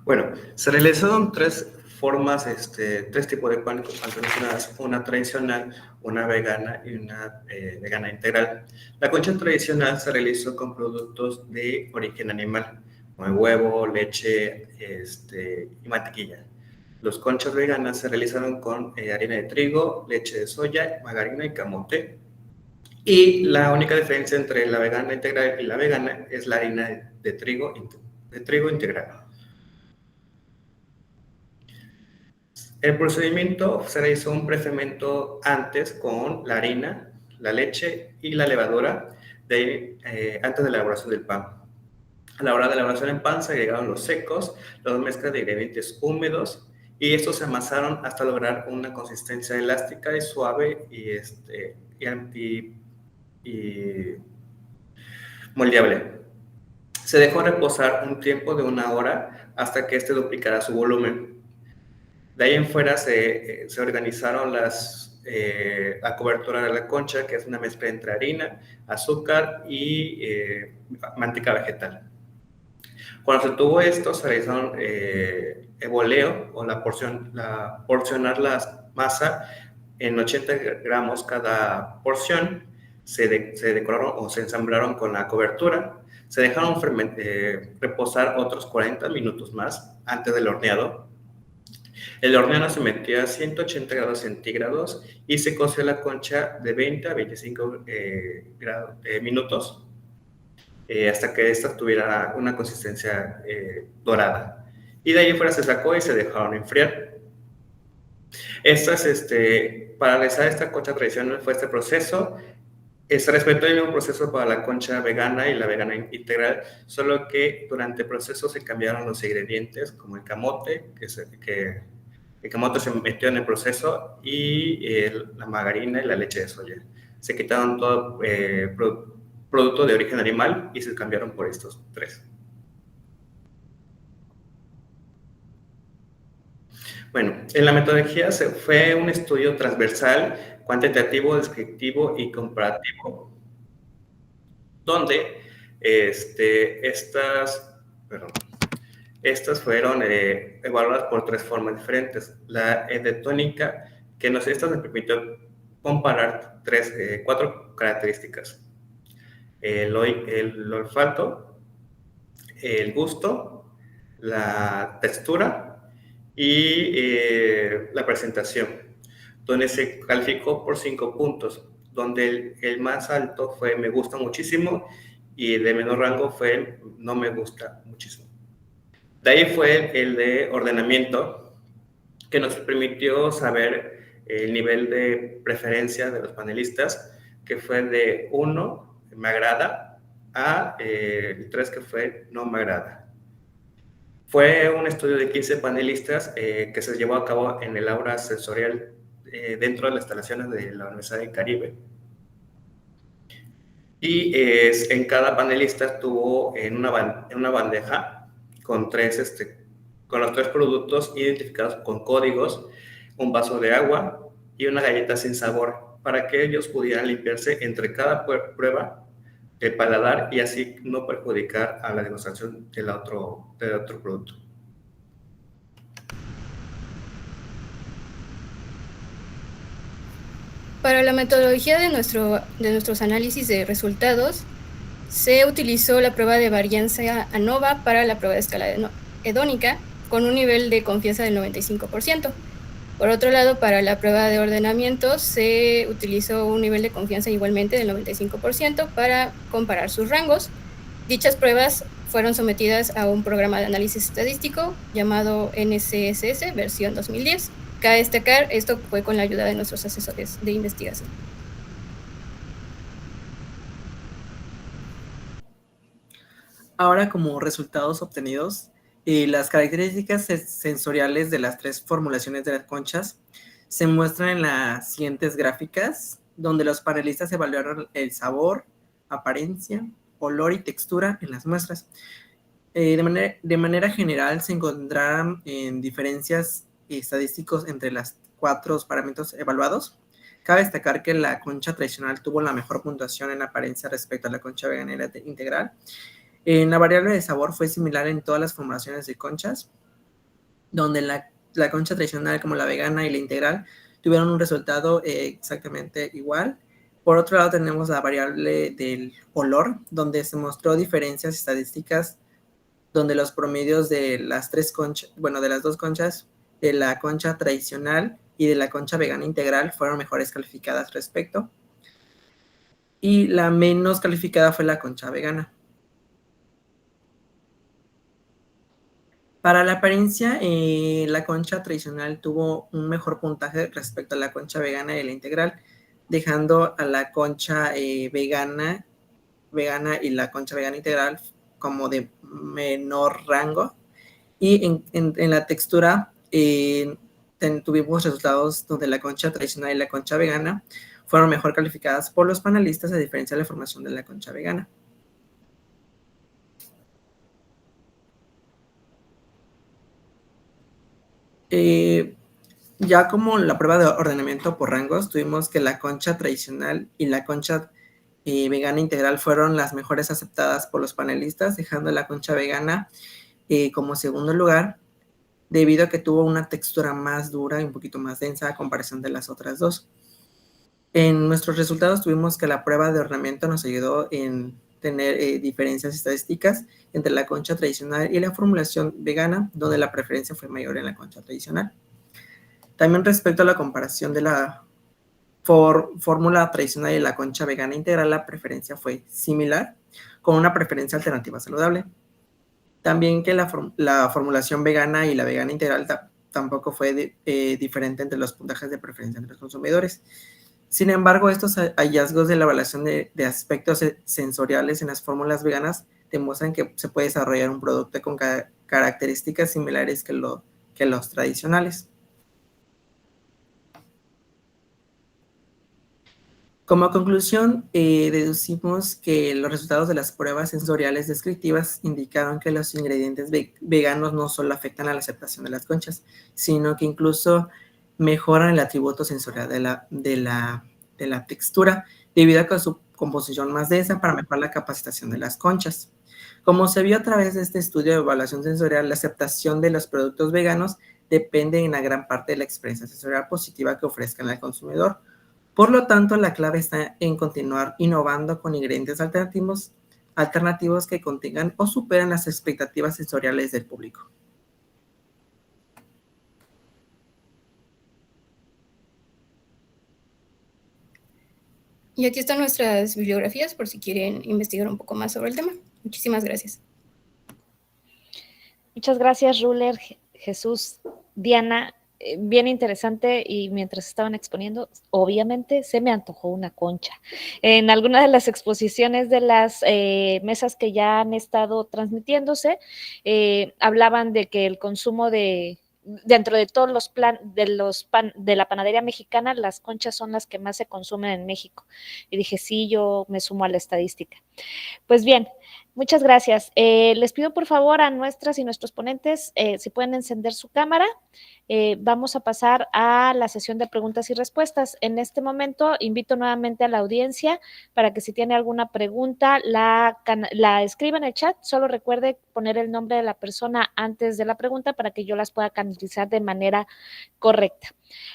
Speaker 6: Bueno, se realizaron 3 formas, 3 tipos de pan mencionadas, una tradicional, una vegana y una vegana integral. La concha tradicional se realizó con productos de origen animal, como huevo, leche y mantequilla. Los conchas veganas se realizaron con harina de trigo, leche de soya, margarina y camote. Y la única diferencia entre la vegana integral y la vegana es la harina de trigo integral. El procedimiento se realizó un prefermento antes con la harina, la leche y la levadura antes de la elaboración del pan. A la hora de la elaboración del pan se agregaron los secos, las mezclas de ingredientes húmedos y estos se amasaron hasta lograr una consistencia elástica y suave y moldeable. Se dejó reposar un tiempo de 1 hora hasta que duplicara su volumen. De ahí en fuera se organizaron la cobertura de la concha, que es una mezcla entre harina, azúcar y manteca vegetal. Cuando se tuvo esto, se realizaron el boleo o porcionar la masa en 80 gramos cada porción. Se decoraron o se ensamblaron con la cobertura. Se dejaron reposar otros 40 minutos más antes del horneado. El horneado se metía a 180 grados centígrados y se coció la concha de 20 a 25 minutos hasta que esta tuviera una consistencia dorada. Y de ahí fuera se sacó y se dejaron enfriar. Para realizar esta concha tradicional fue este proceso. Se respetó el mismo proceso para la concha vegana y la vegana integral, solo que durante el proceso se cambiaron los ingredientes, como el camote, el camote se metió en el proceso, y la margarina y la leche de soya. Se quitaron todo producto de origen animal y se cambiaron por estos 3. Bueno, en la metodología fue un estudio transversal, cuantitativo, descriptivo y comparativo, donde estas fueron evaluadas por 3 formas diferentes. La edetónica, que nos permitió comparar 4 características: el olfato, el gusto, la textura y la presentación, donde se calificó por 5 puntos, donde el más alto fue me gusta muchísimo y de menor rango fue no me gusta muchísimo. De ahí fue el de ordenamiento, que nos permitió saber el nivel de preferencia de los panelistas, que fue de 1, me agrada, a 3, que fue no me agrada. Fue un estudio de 15 panelistas que se llevó a cabo en el aula sensorial dentro de las instalaciones de la Universidad del Caribe. Y en cada panelista estuvo en una bandeja con los 3 productos identificados con códigos, un vaso de agua y una galleta sin sabor, para que ellos pudieran limpiarse entre cada prueba el paladar y así no perjudicar a la degustación del otro producto.
Speaker 5: Para la metodología de nuestros análisis de resultados, se utilizó la prueba de varianza ANOVA para la prueba de escala hedónica, con un nivel de confianza del 95%. Por otro lado, para la prueba de ordenamiento, se utilizó un nivel de confianza igualmente del 95% para comparar sus rangos. Dichas pruebas fueron sometidas a un programa de análisis estadístico llamado NCSS versión 2010. Cabe destacar, esto fue con la ayuda de nuestros asesores de investigación.
Speaker 7: Ahora, como resultados obtenidos, las características sensoriales de las 3 formulaciones de las conchas se muestran en las siguientes gráficas. donde los panelistas evaluaron el sabor, apariencia, olor y textura en las muestras. De manera general, se encontraron diferencias estadísticas entre los 4 parámetros evaluados. Cabe destacar que la concha tradicional tuvo la mejor puntuación en apariencia respecto a la concha vegana y la integral. En la variable de sabor fue similar en todas las formulaciones de conchas, donde la concha tradicional como la vegana y la integral tuvieron un resultado exactamente igual. Por otro lado, tenemos la variable del olor, donde se mostró diferencias estadísticas, donde los promedios de las 3 conchas, bueno, de las 2 conchas, de la concha tradicional y de la concha vegana integral fueron mejores calificadas respecto. Y la menos calificada fue la concha vegana. Para la apariencia, la concha tradicional tuvo un mejor puntaje respecto a la concha vegana y la integral, dejando a la concha vegana y la concha vegana integral como de menor rango. Y en la textura tuvimos resultados donde la concha tradicional y la concha vegana fueron mejor calificadas por los panelistas, a diferencia de la formación de la concha vegana. Ya como la prueba de ordenamiento por rangos, tuvimos que la concha tradicional y la concha vegana integral fueron las mejores aceptadas por los panelistas, dejando la concha vegana como segundo lugar, debido a que tuvo una textura más dura y un poquito más densa a comparación de las otras dos. En nuestros resultados tuvimos que la prueba de ordenamiento nos ayudó en tener diferencias estadísticas entre la concha tradicional y la formulación vegana, donde la preferencia fue mayor en la concha tradicional. También respecto a la comparación de la fórmula tradicional y la concha vegana integral, la preferencia fue similar, con una preferencia alternativa saludable. También que la formulación vegana y la vegana integral tampoco fue diferente entre los puntajes de preferencia entre los consumidores. Sin embargo, estos hallazgos de la evaluación de aspectos sensoriales en las fórmulas veganas demuestran que se puede desarrollar un producto con características similares que los tradicionales. Como conclusión, deducimos que los resultados de las pruebas sensoriales descriptivas indicaron que los ingredientes veganos no solo afectan a la aceptación de las conchas, sino que incluso mejoran el atributo sensorial de la textura, debido a su composición más densa para mejorar la capacitación de las conchas. Como se vio a través de este estudio de evaluación sensorial, la aceptación de los productos veganos depende en la gran parte de la experiencia sensorial positiva que ofrezcan al consumidor. Por lo tanto, la clave está en continuar innovando con ingredientes alternativos que contengan o superan las expectativas sensoriales del público.
Speaker 5: Y aquí están nuestras bibliografías por si quieren investigar un poco más sobre el tema. Muchísimas gracias.
Speaker 1: Muchas gracias, Ruler, Jesús, Diana. Bien interesante, y mientras estaban exponiendo, obviamente se me antojó una concha. En alguna de las exposiciones de las mesas que ya han estado transmitiéndose, hablaban de que el consumo dentro de todos los de la panadería mexicana, las conchas son las que más se consumen en México. Y dije, sí, yo me sumo a la estadística. Pues bien, muchas gracias. Les pido por favor a nuestras y nuestros ponentes si pueden encender su cámara. Vamos a pasar a la sesión de preguntas y respuestas. En este momento invito nuevamente a la audiencia para que si tiene alguna pregunta la escriba en el chat. Solo recuerde poner el nombre de la persona antes de la pregunta para que yo las pueda canalizar de manera correcta.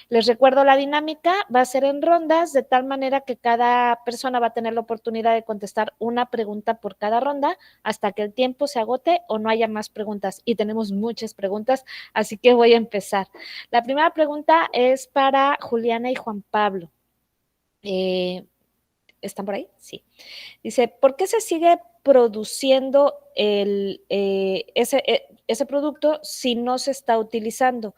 Speaker 1: Les recuerdo la dinámica, va a ser en rondas, de tal manera que cada persona va a tener la oportunidad de contestar una pregunta por cada ronda hasta que el tiempo se agote o no haya más preguntas. Y tenemos muchas preguntas, así que voy a empezar. La primera pregunta es para Juliana y Juan Pablo. ¿Están por ahí? Sí. Dice, ¿por qué se sigue produciendo ese producto si no se está utilizando?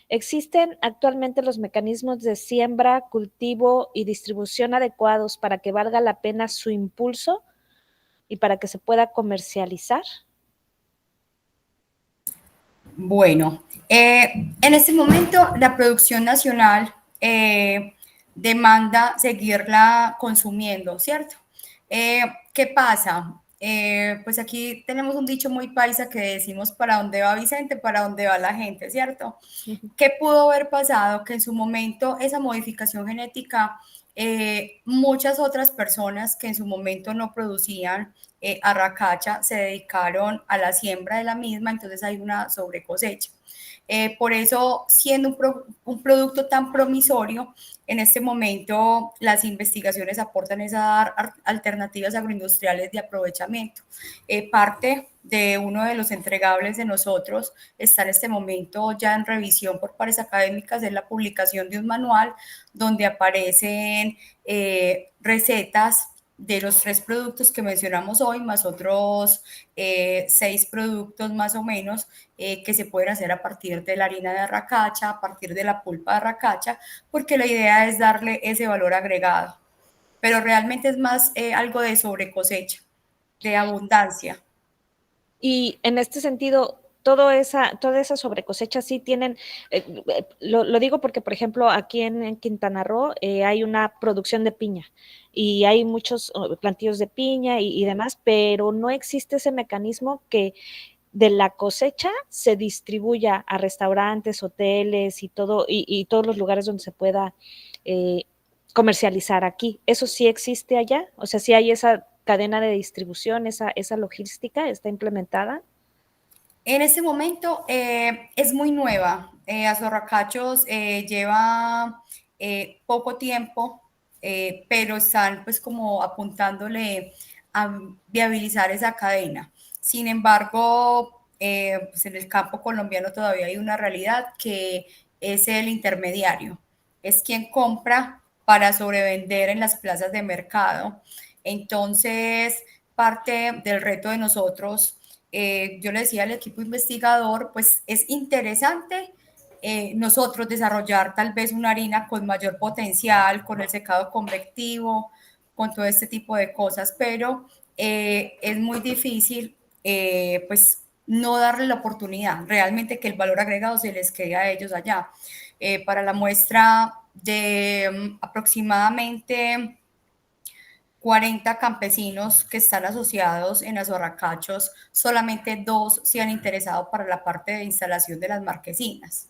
Speaker 1: ¿Existen actualmente los mecanismos de siembra, cultivo y distribución adecuados para que valga la pena su impulso y para que se pueda comercializar?
Speaker 3: Bueno, en este momento la producción nacional demanda seguirla consumiendo, ¿cierto? ¿Qué pasa? Pues aquí tenemos un dicho muy paisa que decimos: para dónde va Vicente, para dónde va la gente, ¿cierto? ¿Qué pudo haber pasado? Que en su momento esa modificación genética, muchas otras personas que en su momento no producían arracacha se dedicaron a la siembra de la misma, entonces hay una sobrecosecha. Por eso, siendo un producto tan promisorio, en este momento las investigaciones aportan esas alternativas agroindustriales de aprovechamiento. Parte de uno de los entregables de nosotros está en este momento ya en revisión por pares académicas, es la publicación de un manual donde aparecen recetas de los 3 productos que mencionamos hoy, más otros 6 productos más o menos que se pueden hacer a partir de la harina de arracacha, a partir de la pulpa de arracacha, porque la idea es darle ese valor agregado. Pero realmente es más algo de sobrecosecha, de abundancia.
Speaker 1: Y en este sentido, toda esa sobrecosecha sí tienen, lo digo porque, por ejemplo, aquí en Quintana Roo hay una producción de piña y hay muchos plantíos de piña y demás, pero no existe ese mecanismo que de la cosecha se distribuya a restaurantes, hoteles y todo, y todos los lugares donde se pueda comercializar aquí. ¿Eso sí existe allá? O sea, ¿sí hay esa cadena de distribución, esa logística está implementada?
Speaker 3: En este momento es muy nueva. Azorracachos lleva poco tiempo, pero están pues como apuntándole a viabilizar esa cadena. Sin embargo, pues en el campo colombiano todavía hay una realidad que es el intermediario. Es quien compra para sobrevender en las plazas de mercado. Entonces, parte del reto de nosotros, yo le decía al equipo investigador, pues es interesante nosotros desarrollar tal vez una harina con mayor potencial, con el secado convectivo, con todo este tipo de cosas, pero es muy difícil pues no darle la oportunidad, realmente que el valor agregado se les quede a ellos allá. Para la muestra de aproximadamente 40 campesinos que están asociados en Azorracachos, solamente 2 se han interesado para la parte de instalación de las marquesinas.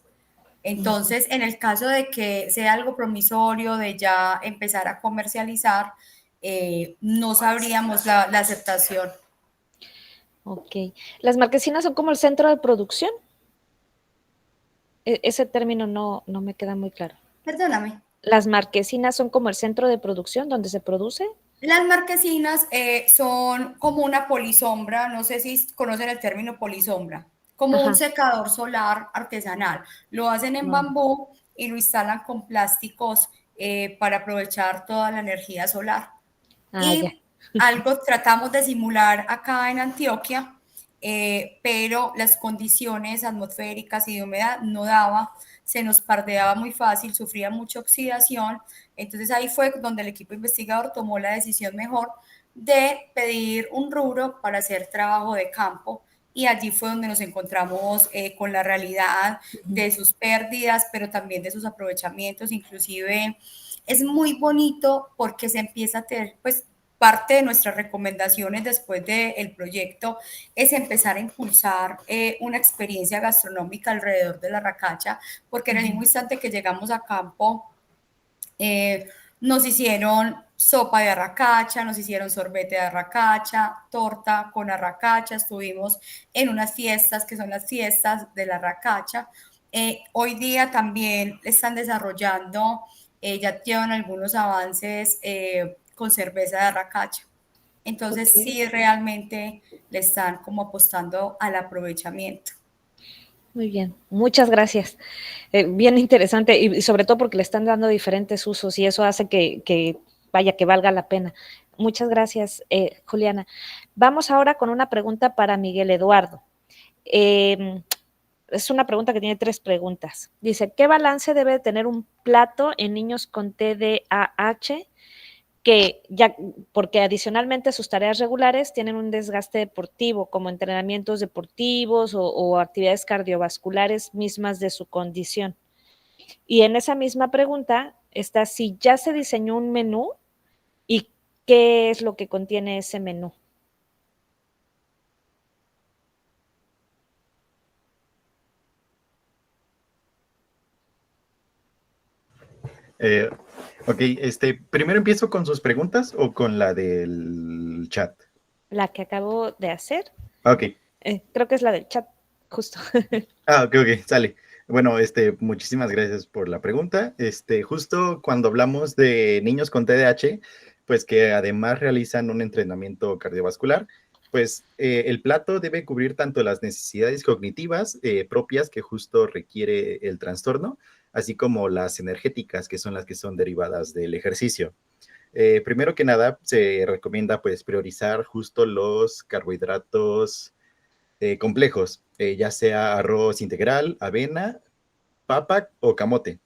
Speaker 3: Entonces, en el caso de que sea algo promisorio, de ya empezar a comercializar, no sabríamos la aceptación.
Speaker 1: Ok. ¿Las marquesinas son como el centro de producción? Ese término no me queda muy claro.
Speaker 3: Perdóname.
Speaker 1: ¿Las marquesinas son como el centro de producción donde se produce?
Speaker 3: Las marquesinas son como una polisombra, no sé si conocen el término polisombra, como
Speaker 1: Ajá.
Speaker 3: un secador solar artesanal. Lo hacen en
Speaker 1: Wow.
Speaker 3: bambú y lo instalan con plásticos para aprovechar toda la energía solar.
Speaker 1: Ah, ya.
Speaker 3: Y algo tratamos de simular acá en Antioquia, pero las condiciones atmosféricas y de humedad no daba, se nos pardeaba muy fácil, sufría mucha oxidación. Entonces ahí fue donde el equipo investigador tomó la decisión mejor de pedir un rubro para hacer trabajo de campo, y allí fue donde nos encontramos con la realidad de sus pérdidas, pero también de sus aprovechamientos. Inclusive es muy bonito porque se empieza a tener, pues parte de nuestras recomendaciones después del proyecto es empezar a impulsar una experiencia gastronómica alrededor de la arracacha, porque en el mismo instante que llegamos a campo, nos hicieron sopa de arracacha, nos hicieron sorbete de arracacha, torta con arracacha, estuvimos en unas fiestas que son las fiestas de la arracacha. Hoy día también están desarrollando, ya llevan algunos avances con cerveza de arracacha. Entonces
Speaker 1: Ok.
Speaker 3: sí realmente le están como apostando al aprovechamiento.
Speaker 1: Muy bien, muchas gracias. Bien interesante y sobre todo porque le están dando diferentes usos y eso hace que vaya, que valga la pena. Muchas gracias, Juliana. Vamos ahora con una pregunta para Miguel Eduardo. Es una pregunta que tiene 3 preguntas. Dice, ¿qué balance debe tener un plato en niños con TDAH? Que ya, porque adicionalmente sus tareas regulares tienen un desgaste deportivo, como entrenamientos deportivos o actividades cardiovasculares mismas de su condición. Y en esa misma pregunta está si ya se diseñó un menú y qué es lo que contiene ese menú.
Speaker 4: Ok, primero empiezo con sus preguntas o con la del chat.
Speaker 1: La que acabo de hacer.
Speaker 4: Ok.
Speaker 1: Creo que es la del chat, justo.
Speaker 4: Ok, sale. Bueno, muchísimas gracias por la pregunta. Justo cuando hablamos de niños con TDAH, pues que además realizan un entrenamiento cardiovascular, pues el plato debe cubrir tanto las necesidades cognitivas propias que justo requiere el trastorno, así como las energéticas, que son las que son derivadas del ejercicio. Primero que nada, se recomienda pues priorizar justo los carbohidratos complejos, ya sea arroz integral, avena, papa o camote.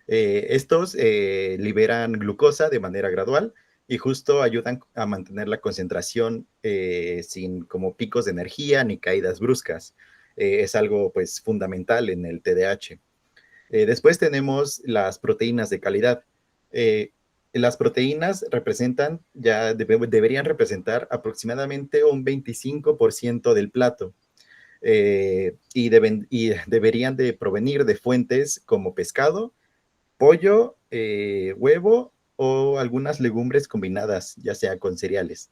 Speaker 4: Estos liberan glucosa de manera gradual y justo ayudan a mantener la concentración sin como picos de energía ni caídas bruscas. Es algo pues fundamental en el TDAH. Después tenemos las proteínas de calidad. Las proteínas representan, deberían representar aproximadamente un 25% del plato. Y deberían de provenir de fuentes como pescado, pollo, huevo o algunas legumbres combinadas, ya sea con cereales,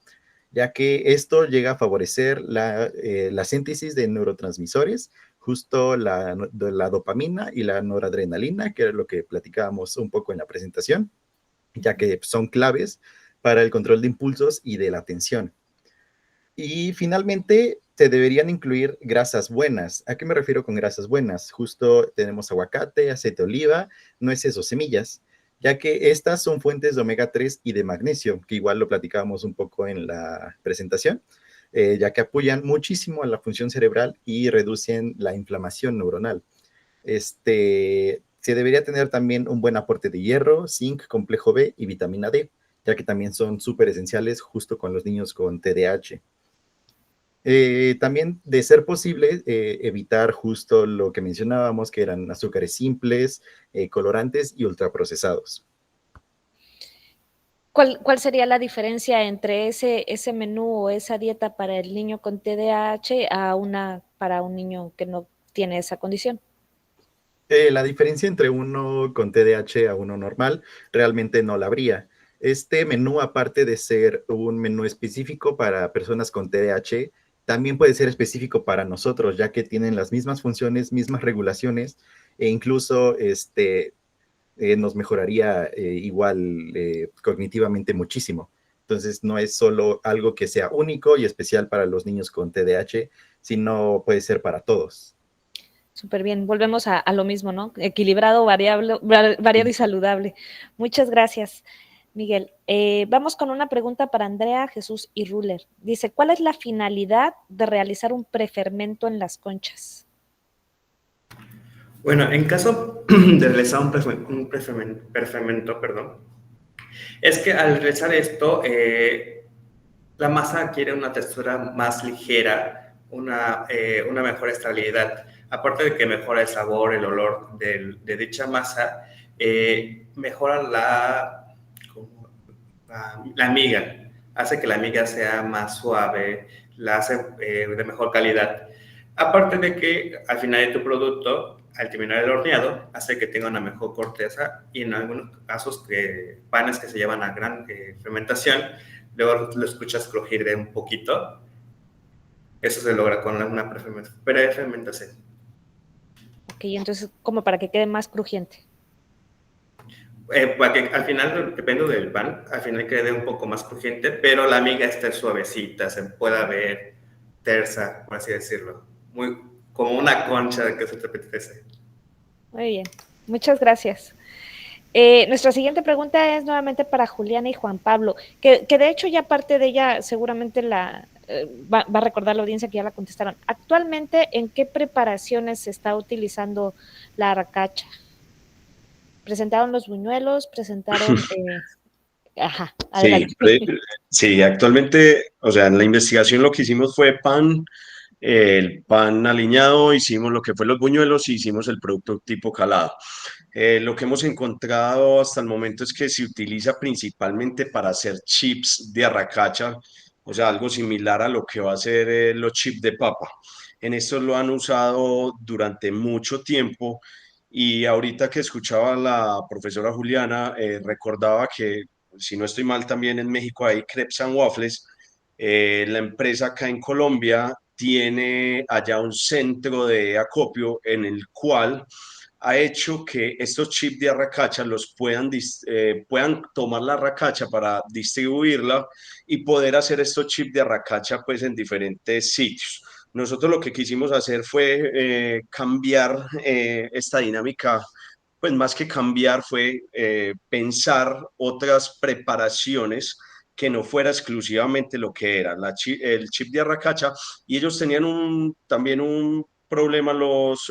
Speaker 4: ya que esto llega a favorecer la síntesis de neurotransmisores, justo la dopamina y la noradrenalina, que era lo que platicábamos un poco en la presentación, ya que son claves para el control de impulsos y de la atención. Y finalmente, se deberían incluir grasas buenas. ¿A qué me refiero con grasas buenas? Justo tenemos aguacate, aceite de oliva, nueces o semillas, ya que estas son fuentes de omega 3 y de magnesio, que igual lo platicábamos un poco en la presentación, ya que apoyan muchísimo a la función cerebral y reducen la inflamación neuronal. Se debería tener también un buen aporte de hierro, zinc, complejo B y vitamina D, ya que también son súper esenciales justo con los niños con TDAH. También, de ser posible, evitar justo lo que mencionábamos, que eran azúcares simples, colorantes y ultraprocesados.
Speaker 1: ¿Cuál sería la diferencia entre ese menú o esa dieta para el niño con TDAH para un niño que no tiene esa condición?
Speaker 4: La diferencia entre uno con TDAH a uno normal realmente no la habría. Este menú, aparte de ser un menú específico para personas con TDAH, también puede ser específico para nosotros, ya que tienen las mismas funciones, mismas regulaciones, e incluso nos mejoraría igual cognitivamente muchísimo. Entonces, no es solo algo que sea único y especial para los niños con TDAH, sino puede ser para todos.
Speaker 1: Súper bien, volvemos a lo mismo, ¿no? Equilibrado, variado y saludable. Muchas gracias, Miguel. Vamos con una pregunta para Andrea, Jesús y Ruler. Dice, ¿cuál es la finalidad de realizar un prefermento en las conchas?
Speaker 6: Bueno, en caso de realizar un prefermento, es que al realizar esto, la masa adquiere una textura más ligera, una mejor estabilidad. Aparte de que mejora el sabor, el olor de dicha masa, mejora la miga, hace que la miga sea más suave, la hace de mejor calidad. Aparte de que al final de tu producto, al terminar el horneado, hace que tenga una mejor corteza y en algunos casos panes que se llevan a gran fermentación, luego lo escuchas crujir de un poquito. Eso se logra con una prefermentación.
Speaker 1: Ok, entonces como para que quede más crujiente.
Speaker 6: Para que al final, depende del pan, al final quede un poco más crujiente, pero la miga esté suavecita, se pueda ver tersa, por así decirlo. Como una concha de que se te apetece.
Speaker 1: Muy bien, muchas gracias. Nuestra siguiente pregunta es nuevamente para Juliana y Juan Pablo, que de hecho ya parte de ella seguramente va a recordar la audiencia que ya la contestaron. Actualmente, ¿en qué preparaciones se está utilizando la arracacha? ¿Presentaron los buñuelos? ¿Presentaron...? Ajá, adelante.
Speaker 2: Sí, actualmente, o sea, en la investigación lo que hicimos fue el pan aliñado, hicimos lo que fue los buñuelos y hicimos el producto tipo calado. Lo que hemos encontrado hasta el momento es que se utiliza principalmente para hacer chips de arracacha, o sea, algo similar a lo que va a ser los chips de papa. En esto lo han usado durante mucho tiempo y ahorita que escuchaba a la profesora Juliana, recordaba que, si no estoy mal, también en México hay Crepes and Waffles. La empresa acá en Colombia tiene allá un centro de acopio en el cual ha hecho que estos chips de arracacha puedan tomar la arracacha para distribuirla y poder hacer estos chips de arracacha pues en diferentes sitios. Nosotros lo que quisimos hacer fue cambiar esta dinámica, pues más que cambiar fue pensar otras preparaciones que no fuera exclusivamente lo que era el chip de arracacha, y ellos tenían también un problema los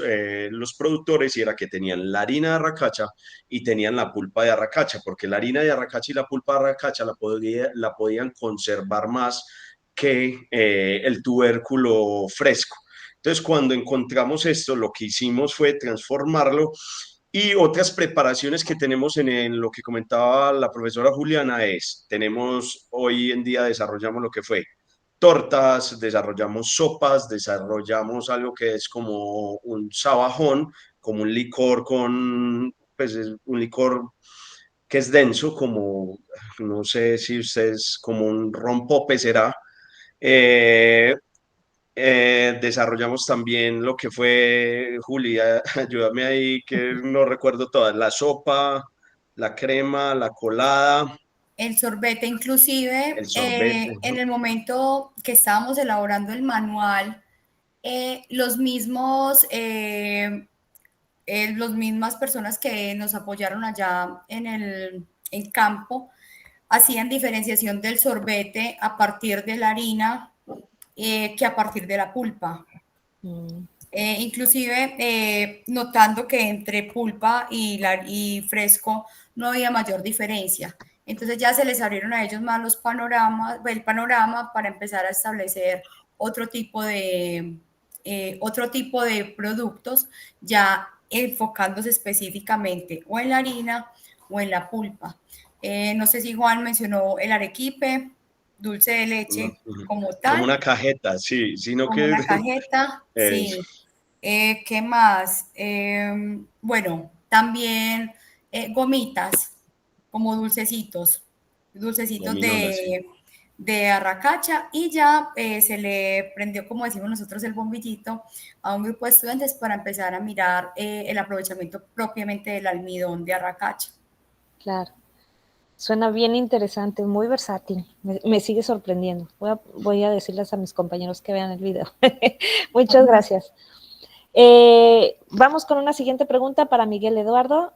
Speaker 2: productores, y era que tenían la harina de arracacha y tenían la pulpa de arracacha, porque la harina de arracacha y la pulpa de arracacha la podían conservar más que el tubérculo fresco. Entonces, cuando encontramos esto, lo que hicimos fue transformarlo, y otras preparaciones que tenemos en lo que comentaba la profesora Juliana tenemos hoy en día, desarrollamos lo que fue tortas, desarrollamos sopas, desarrollamos algo que es como un sabajón, como un licor pues es un licor que es denso, como, no sé si ustedes, como un rompope será. Eh, Desarrollamos también lo que fue, Julia, ayúdame ahí, que no recuerdo todas, la sopa, la crema, la colada,
Speaker 3: El sorbete, inclusive,
Speaker 2: el sorbete.
Speaker 3: en el momento que estábamos elaborando el manual, los mismas personas que nos apoyaron allá en el campo hacían diferenciación del sorbete a partir de la harina que a partir de la pulpa. Inclusive notando que entre pulpa y fresco no había mayor diferencia. Entonces ya se les abrieron a ellos más el panorama para empezar a establecer otro tipo de productos, ya enfocándose específicamente o en la harina o en la pulpa. No sé si Juan mencionó el arequipe, dulce de leche como tal.
Speaker 2: Como una cajeta, sí, sino
Speaker 3: como
Speaker 2: que...
Speaker 3: una cajeta, sí. ¿Qué más? Bueno, también gomitas, como dulcecitos
Speaker 2: Gominolas, sí.
Speaker 3: de arracacha, y ya se le prendió, como decimos nosotros, el bombillito a un grupo de estudiantes para empezar a mirar el aprovechamiento propiamente del almidón de arracacha.
Speaker 1: Claro. Suena bien interesante, muy versátil. Me sigue sorprendiendo. Voy a decirles a mis compañeros que vean el video. Muchas gracias. Vamos con una siguiente pregunta para Miguel Eduardo.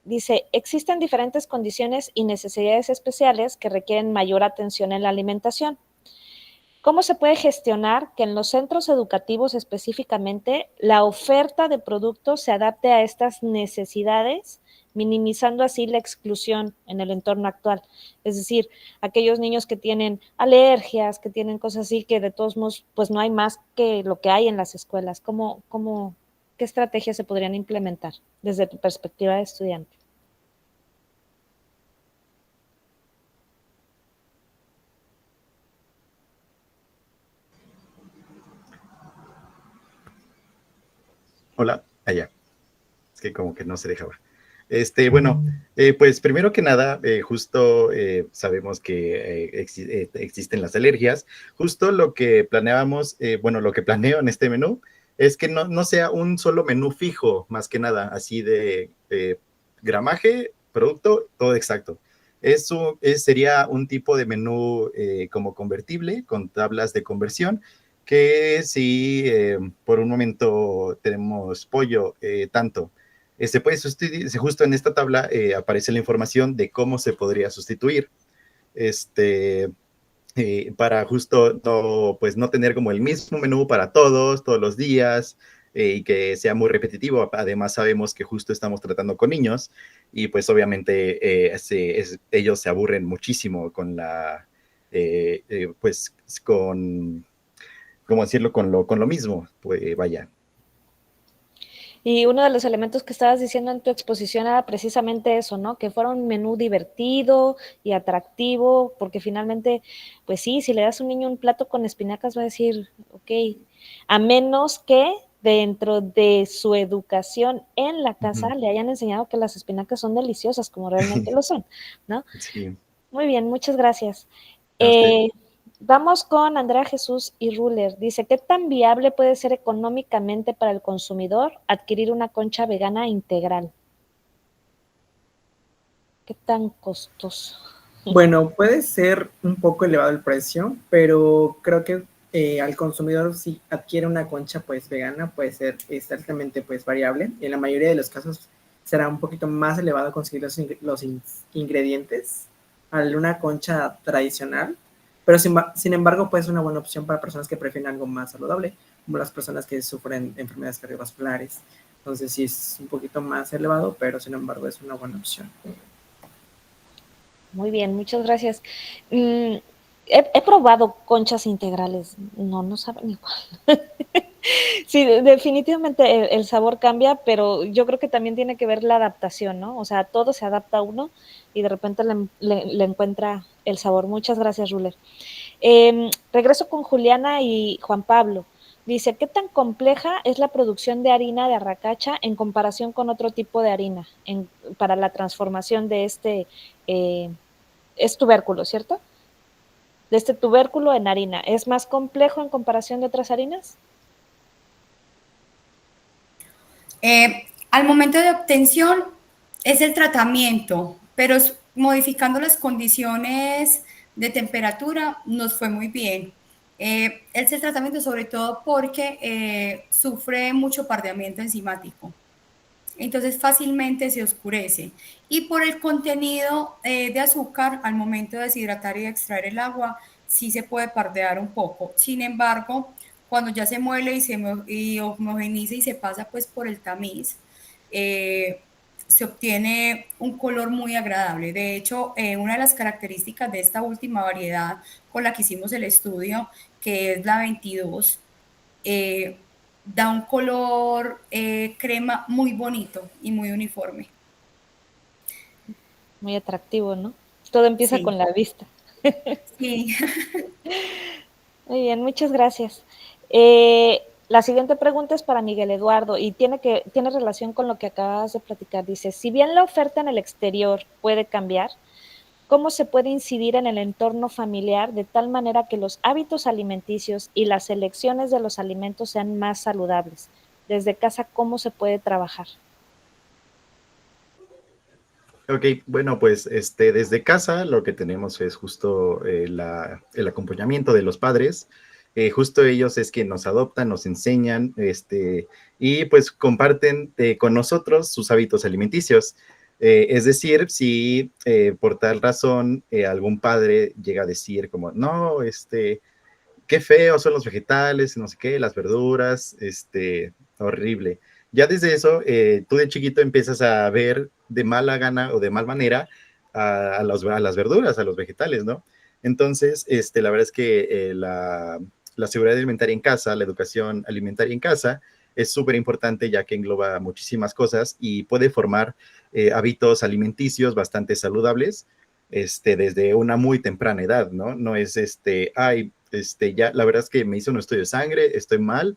Speaker 1: Dice, existen diferentes condiciones y necesidades especiales que requieren mayor atención en la alimentación. ¿Cómo se puede gestionar que en los centros educativos específicamente la oferta de productos se adapte a estas necesidades, minimizando así la exclusión en el entorno actual? Es decir, aquellos niños que tienen alergias, que tienen cosas así, que de todos modos pues no hay más que lo que hay en las escuelas. ¿Qué estrategias se podrían implementar desde tu perspectiva de estudiante?
Speaker 4: Hola, allá. Es que como que no se dejaba. Bueno, pues primero que nada, justo sabemos que existen las alergias. Justo lo que planeábamos, lo que planeo en este menú es que no sea un solo menú fijo, más que nada, así de gramaje, producto, todo exacto. Eso sería un tipo de menú como convertible, con tablas de conversión, que si por un momento tenemos pollo, tanto, se puede sustituir, justo en esta tabla aparece la información de cómo se podría sustituir, para justo no tener como el mismo menú para todos los días, y que sea muy repetitivo. Además sabemos que justo estamos tratando con niños y pues obviamente ellos se aburren muchísimo con ¿cómo decirlo? Con lo mismo, pues vaya.
Speaker 1: Y uno de los elementos que estabas diciendo en tu exposición era precisamente eso, ¿no? Que fuera un menú divertido y atractivo, porque finalmente, pues sí, si le das a un niño un plato con espinacas va a decir, ok, a menos que dentro de su educación en la casa
Speaker 4: Ujú.
Speaker 1: le hayan enseñado que las espinacas son deliciosas, como realmente lo son, ¿no?
Speaker 4: Sí,
Speaker 1: Muy bien, muchas gracias.
Speaker 4: a usted.
Speaker 1: Vamos con Andrea Jesús y Ruler. Dice, ¿qué tan viable puede ser económicamente para el consumidor adquirir una concha vegana integral? ¿Qué tan costoso?
Speaker 7: Bueno, puede ser un poco elevado el precio, pero creo que al consumidor si adquiere una concha pues vegana puede ser altamente pues variable. En la mayoría de los casos será un poquito más elevado conseguir los ingredientes a una concha tradicional, pero sin embargo pues es una buena opción para personas que prefieren algo más saludable, como las personas que sufren enfermedades cardiovasculares. Entonces sí es un poquito más elevado, pero sin embargo es una buena opción.
Speaker 1: Muy bien, muchas gracias. He probado conchas integrales, no saben igual. Sí, definitivamente el sabor cambia, pero yo creo que también tiene que ver la adaptación, ¿no? O sea, todo se adapta a uno y de repente le encuentra el sabor. Muchas gracias, Ruler. Regreso con Juliana y Juan Pablo. Dice, ¿qué tan compleja es la producción de harina de arracacha en comparación con otro tipo de harina para la transformación de es tubérculo, ¿cierto? De este tubérculo en harina. ¿Es más complejo en comparación de otras harinas?
Speaker 3: Al momento de obtención es el tratamiento, pero modificando las condiciones de temperatura nos fue muy bien. Es el tratamiento sobre todo porque sufre mucho pardeamiento enzimático. Entonces fácilmente se oscurece. Y por el contenido de azúcar, al momento de deshidratar y extraer el agua, sí se puede pardear un poco. Sin embargo, cuando ya se muele y homogeniza y se pasa pues por el tamiz, se obtiene un color muy agradable. De hecho, una de las características de esta última variedad con la que hicimos el estudio, que es la 22, da un color crema muy bonito y muy uniforme.
Speaker 1: Muy atractivo, ¿no? Todo empieza
Speaker 3: Sí,
Speaker 1: con la vista.
Speaker 3: sí.
Speaker 1: Muy bien, muchas gracias. La siguiente pregunta es para Miguel Eduardo y tiene relación con lo que acabas de platicar. Dice, si bien la oferta en el exterior puede cambiar, ¿cómo se puede incidir en el entorno familiar de tal manera que los hábitos alimenticios y las elecciones de los alimentos sean más saludables? Desde casa, ¿cómo se puede trabajar?
Speaker 4: Ok, bueno, pues desde casa lo que tenemos es justo el acompañamiento de los padres. Justo ellos es que nos adoptan, nos enseñan, y pues comparten con nosotros sus hábitos alimenticios. Es decir, si por tal razón algún padre llega a decir como, no, qué feos son los vegetales, no sé qué, las verduras, horrible. Ya desde eso, tú de chiquito empiezas a ver de mala gana o de mal manera a las verduras, a los vegetales, ¿no? Entonces, la verdad es que la seguridad alimentaria en casa, la educación alimentaria en casa, es súper importante ya que engloba muchísimas cosas y puede formar hábitos alimenticios bastante saludables desde una muy temprana edad, ¿no? No es ay, ya, la verdad es que me hizo un estudio de sangre, estoy mal,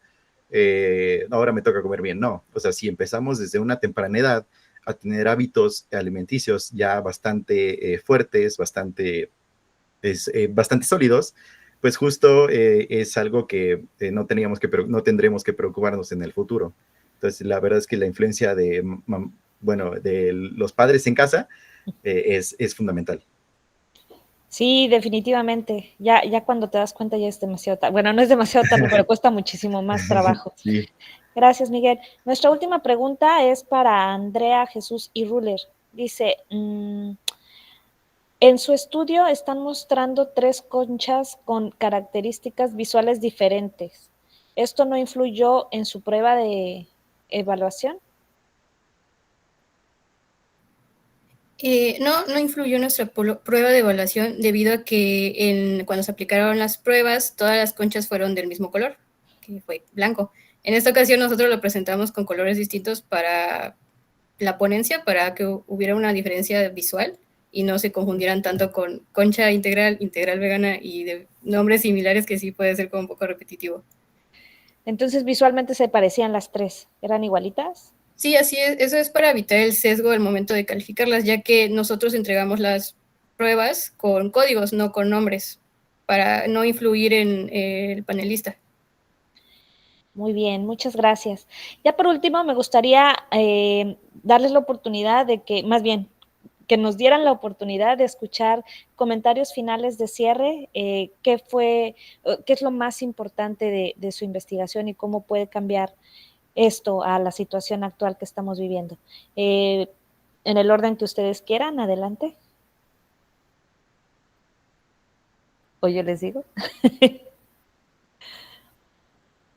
Speaker 4: ahora me toca comer bien. No, o sea, si empezamos desde una temprana edad a tener hábitos alimenticios ya bastante fuertes, bastante sólidos, pues justo es algo que no tendremos que preocuparnos en el futuro. Entonces, la verdad es que la influencia de los padres en casa es fundamental.
Speaker 1: Sí, definitivamente. Ya cuando te das cuenta ya es demasiado tarde. Bueno, no es demasiado tarde, pero cuesta muchísimo más trabajo.
Speaker 4: Sí.
Speaker 1: Gracias, Miguel. Nuestra última pregunta es para Andrea, Jesús y Ruler. Dice, en su estudio están mostrando 3 conchas con características visuales diferentes. ¿Esto no influyó en su prueba de evaluación?
Speaker 5: No influyó en nuestra prueba de evaluación debido a que cuando se aplicaron las pruebas, todas las conchas fueron del mismo color, que fue blanco. En esta ocasión nosotros lo presentamos con colores distintos para la ponencia, para que hubiera una diferencia visual y no se confundieran tanto con concha integral, integral vegana y de nombres similares que sí puede ser como un poco repetitivo.
Speaker 1: Entonces, visualmente se parecían las tres, ¿eran igualitas?
Speaker 5: Sí, así es. Eso es para evitar el sesgo al momento de calificarlas, ya que nosotros entregamos las pruebas con códigos, no con nombres, para no influir en el panelista.
Speaker 1: Muy bien, muchas gracias. Ya por último, me gustaría darles la oportunidad de que, más bien, que nos dieran la oportunidad de escuchar comentarios finales de cierre, qué es lo más importante de su investigación y cómo puede cambiar esto a la situación actual que estamos viviendo. En el orden que ustedes quieran, adelante. ¿O yo les digo?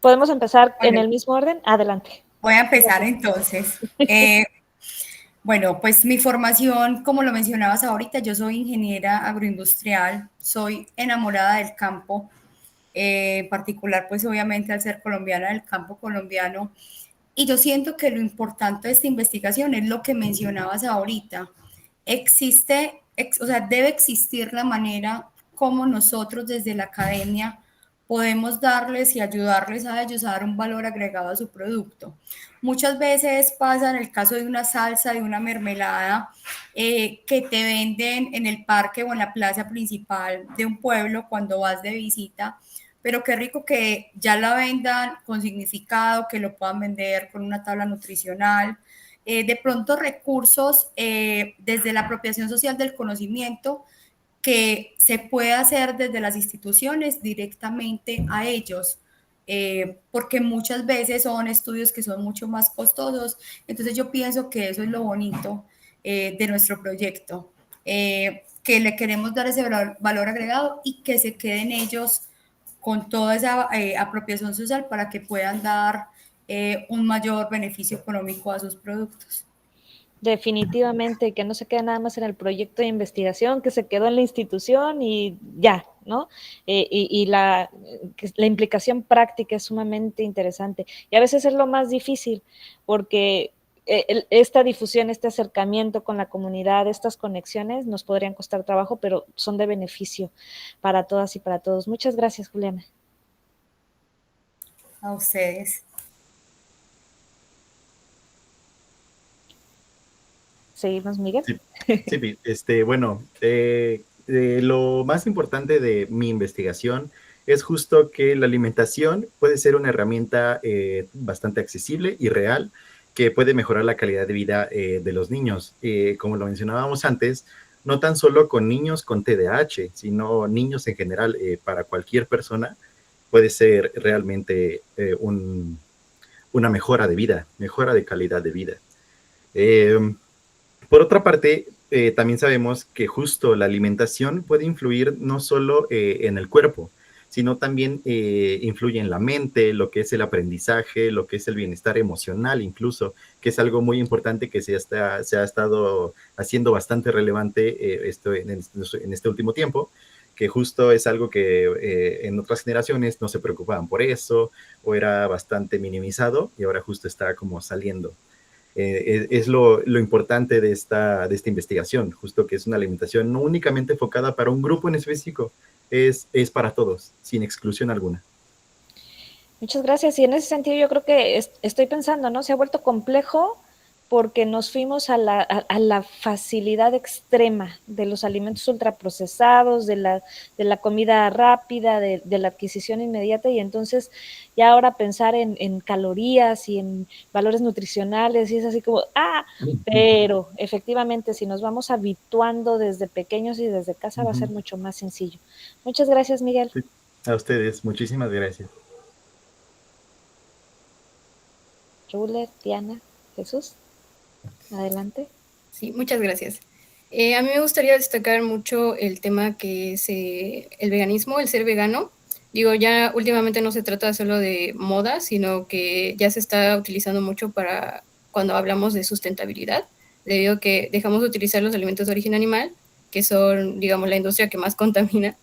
Speaker 1: ¿Podemos empezar en el mismo orden? Adelante.
Speaker 3: Voy a empezar entonces. Bueno, pues mi formación, como lo mencionabas ahorita, yo soy ingeniera agroindustrial, soy enamorada del campo, en particular, pues obviamente al ser colombiana, del campo colombiano. Y yo siento que lo importante de esta investigación es lo que mencionabas ahorita. Debe existir la manera como nosotros desde la academia podemos darles y ayudarles a ellos a dar un valor agregado a su producto. Muchas veces pasa en el caso de una salsa, de una mermelada, que te venden en el parque o en la plaza principal de un pueblo cuando vas de visita, pero qué rico que ya la vendan con significado, que lo puedan vender con una tabla nutricional, de pronto recursos desde la apropiación social del conocimiento que se puede hacer desde las instituciones directamente a ellos, porque muchas veces son estudios que son mucho más costosos. Entonces yo pienso que eso es lo bonito de nuestro proyecto, que le queremos dar ese valor agregado y que se queden ellos con toda esa apropiación social para que puedan dar un mayor beneficio económico a sus productos.
Speaker 1: Definitivamente, que no se quede nada más en el proyecto de investigación, que se quedó en la institución y ya, ¿no? Y la implicación práctica es sumamente interesante. Y a veces es lo más difícil, porque esta difusión, este acercamiento con la comunidad, estas conexiones nos podrían costar trabajo, pero son de beneficio para todas y para todos. Muchas gracias, Juliana.
Speaker 3: A ustedes.
Speaker 1: Seguimos, Miguel.
Speaker 4: Sí, bueno, lo más importante de mi investigación es justo que la alimentación puede ser una herramienta bastante accesible y real que puede mejorar la calidad de vida de los niños. Como lo mencionábamos antes, no tan solo con niños con TDAH, sino niños en general, para cualquier persona puede ser realmente una mejora de vida, mejora de calidad de vida. Por otra parte, también sabemos que justo la alimentación puede influir no solo en el cuerpo, sino también influye en la mente, lo que es el aprendizaje, lo que es el bienestar emocional incluso, que es algo muy importante que se ha estado haciendo bastante relevante en este último tiempo, que justo es algo que en otras generaciones no se preocupaban por eso, o era bastante minimizado, y ahora justo está como saliendo. Es lo importante de esta investigación, justo que es una alimentación no únicamente enfocada para un grupo en específico, es para todos, sin exclusión alguna.
Speaker 1: Muchas gracias. Y en ese sentido yo creo que estoy pensando, ¿no? Se ha vuelto complejo porque nos fuimos a la facilidad extrema de los alimentos ultraprocesados, de la comida rápida, de la adquisición inmediata, y entonces ya ahora pensar en calorías y en valores nutricionales, y es así como, pero efectivamente si nos vamos habituando desde pequeños y desde casa va a ser mucho más sencillo. Muchas gracias, Miguel.
Speaker 4: Sí, a ustedes, muchísimas gracias.
Speaker 1: Ruler, Diana, Jesús. Adelante.
Speaker 5: Sí, muchas gracias. A mí me gustaría destacar mucho el tema que es el veganismo, el ser vegano. Digo, ya últimamente no se trata solo de moda, sino que ya se está utilizando mucho para cuando hablamos de sustentabilidad, debido a que dejamos de utilizar los alimentos de origen animal, que son, digamos, la industria que más contamina,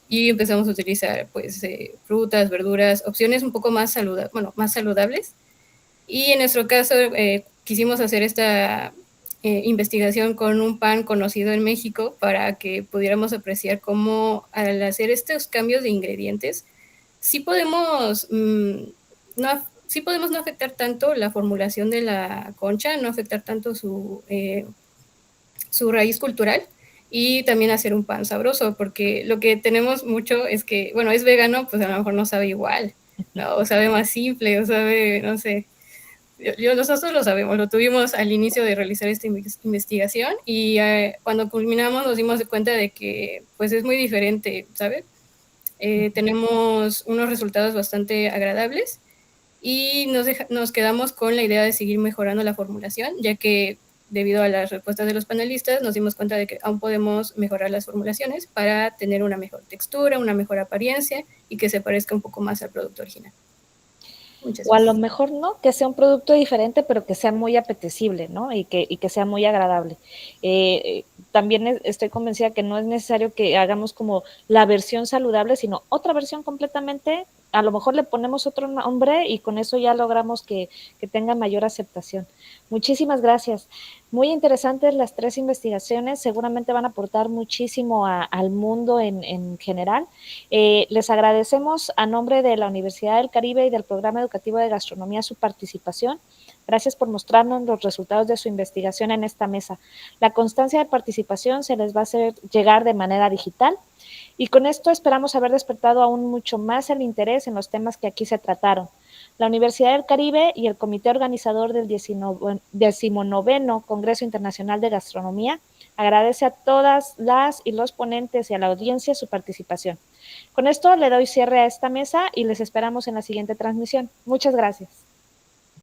Speaker 5: y empezamos a utilizar pues frutas, verduras, opciones un poco más saludables. Y en nuestro caso quisimos hacer esta investigación con un pan conocido en México para que pudiéramos apreciar cómo al hacer estos cambios de ingredientes sí podemos no afectar tanto la formulación de la concha, no afectar tanto su raíz cultural, y también hacer un pan sabroso, porque lo que tenemos mucho es que, bueno, es vegano, pues a lo mejor no sabe igual, ¿no? O sabe más simple, o sabe, no sé. Nosotros lo sabemos, lo tuvimos al inicio de realizar esta investigación, y cuando culminamos nos dimos cuenta de que pues es muy diferente, ¿sabes? Tenemos unos resultados bastante agradables, y nos quedamos con la idea de seguir mejorando la formulación, ya que debido a las respuestas de los panelistas nos dimos cuenta de que aún podemos mejorar las formulaciones para tener una mejor textura, una mejor apariencia y que se parezca un poco más al producto original. Muchas
Speaker 1: O a lo
Speaker 5: gracias.
Speaker 1: mejor no, que sea un producto diferente, pero que sea muy apetecible, ¿no? Y que sea muy agradable. También estoy convencida que no es necesario que hagamos como la versión saludable, sino otra versión completamente. A lo mejor le ponemos otro nombre y con eso ya logramos que tenga mayor aceptación. Muchísimas gracias. Muy interesantes las 3 investigaciones, seguramente van a aportar muchísimo al mundo en general. Les agradecemos a nombre de la Universidad del Caribe y del Programa Educativo de Gastronomía su participación. Gracias por mostrarnos los resultados de su investigación en esta mesa. La constancia de participación se les va a hacer llegar de manera digital, y con esto esperamos haber despertado aún mucho más el interés en los temas que aquí se trataron. La Universidad del Caribe y el comité organizador del 19º Congreso Internacional de Gastronomía agradece a todas las y los ponentes y a la audiencia su participación. Con esto le doy cierre a esta mesa y les esperamos en la siguiente transmisión. Muchas gracias.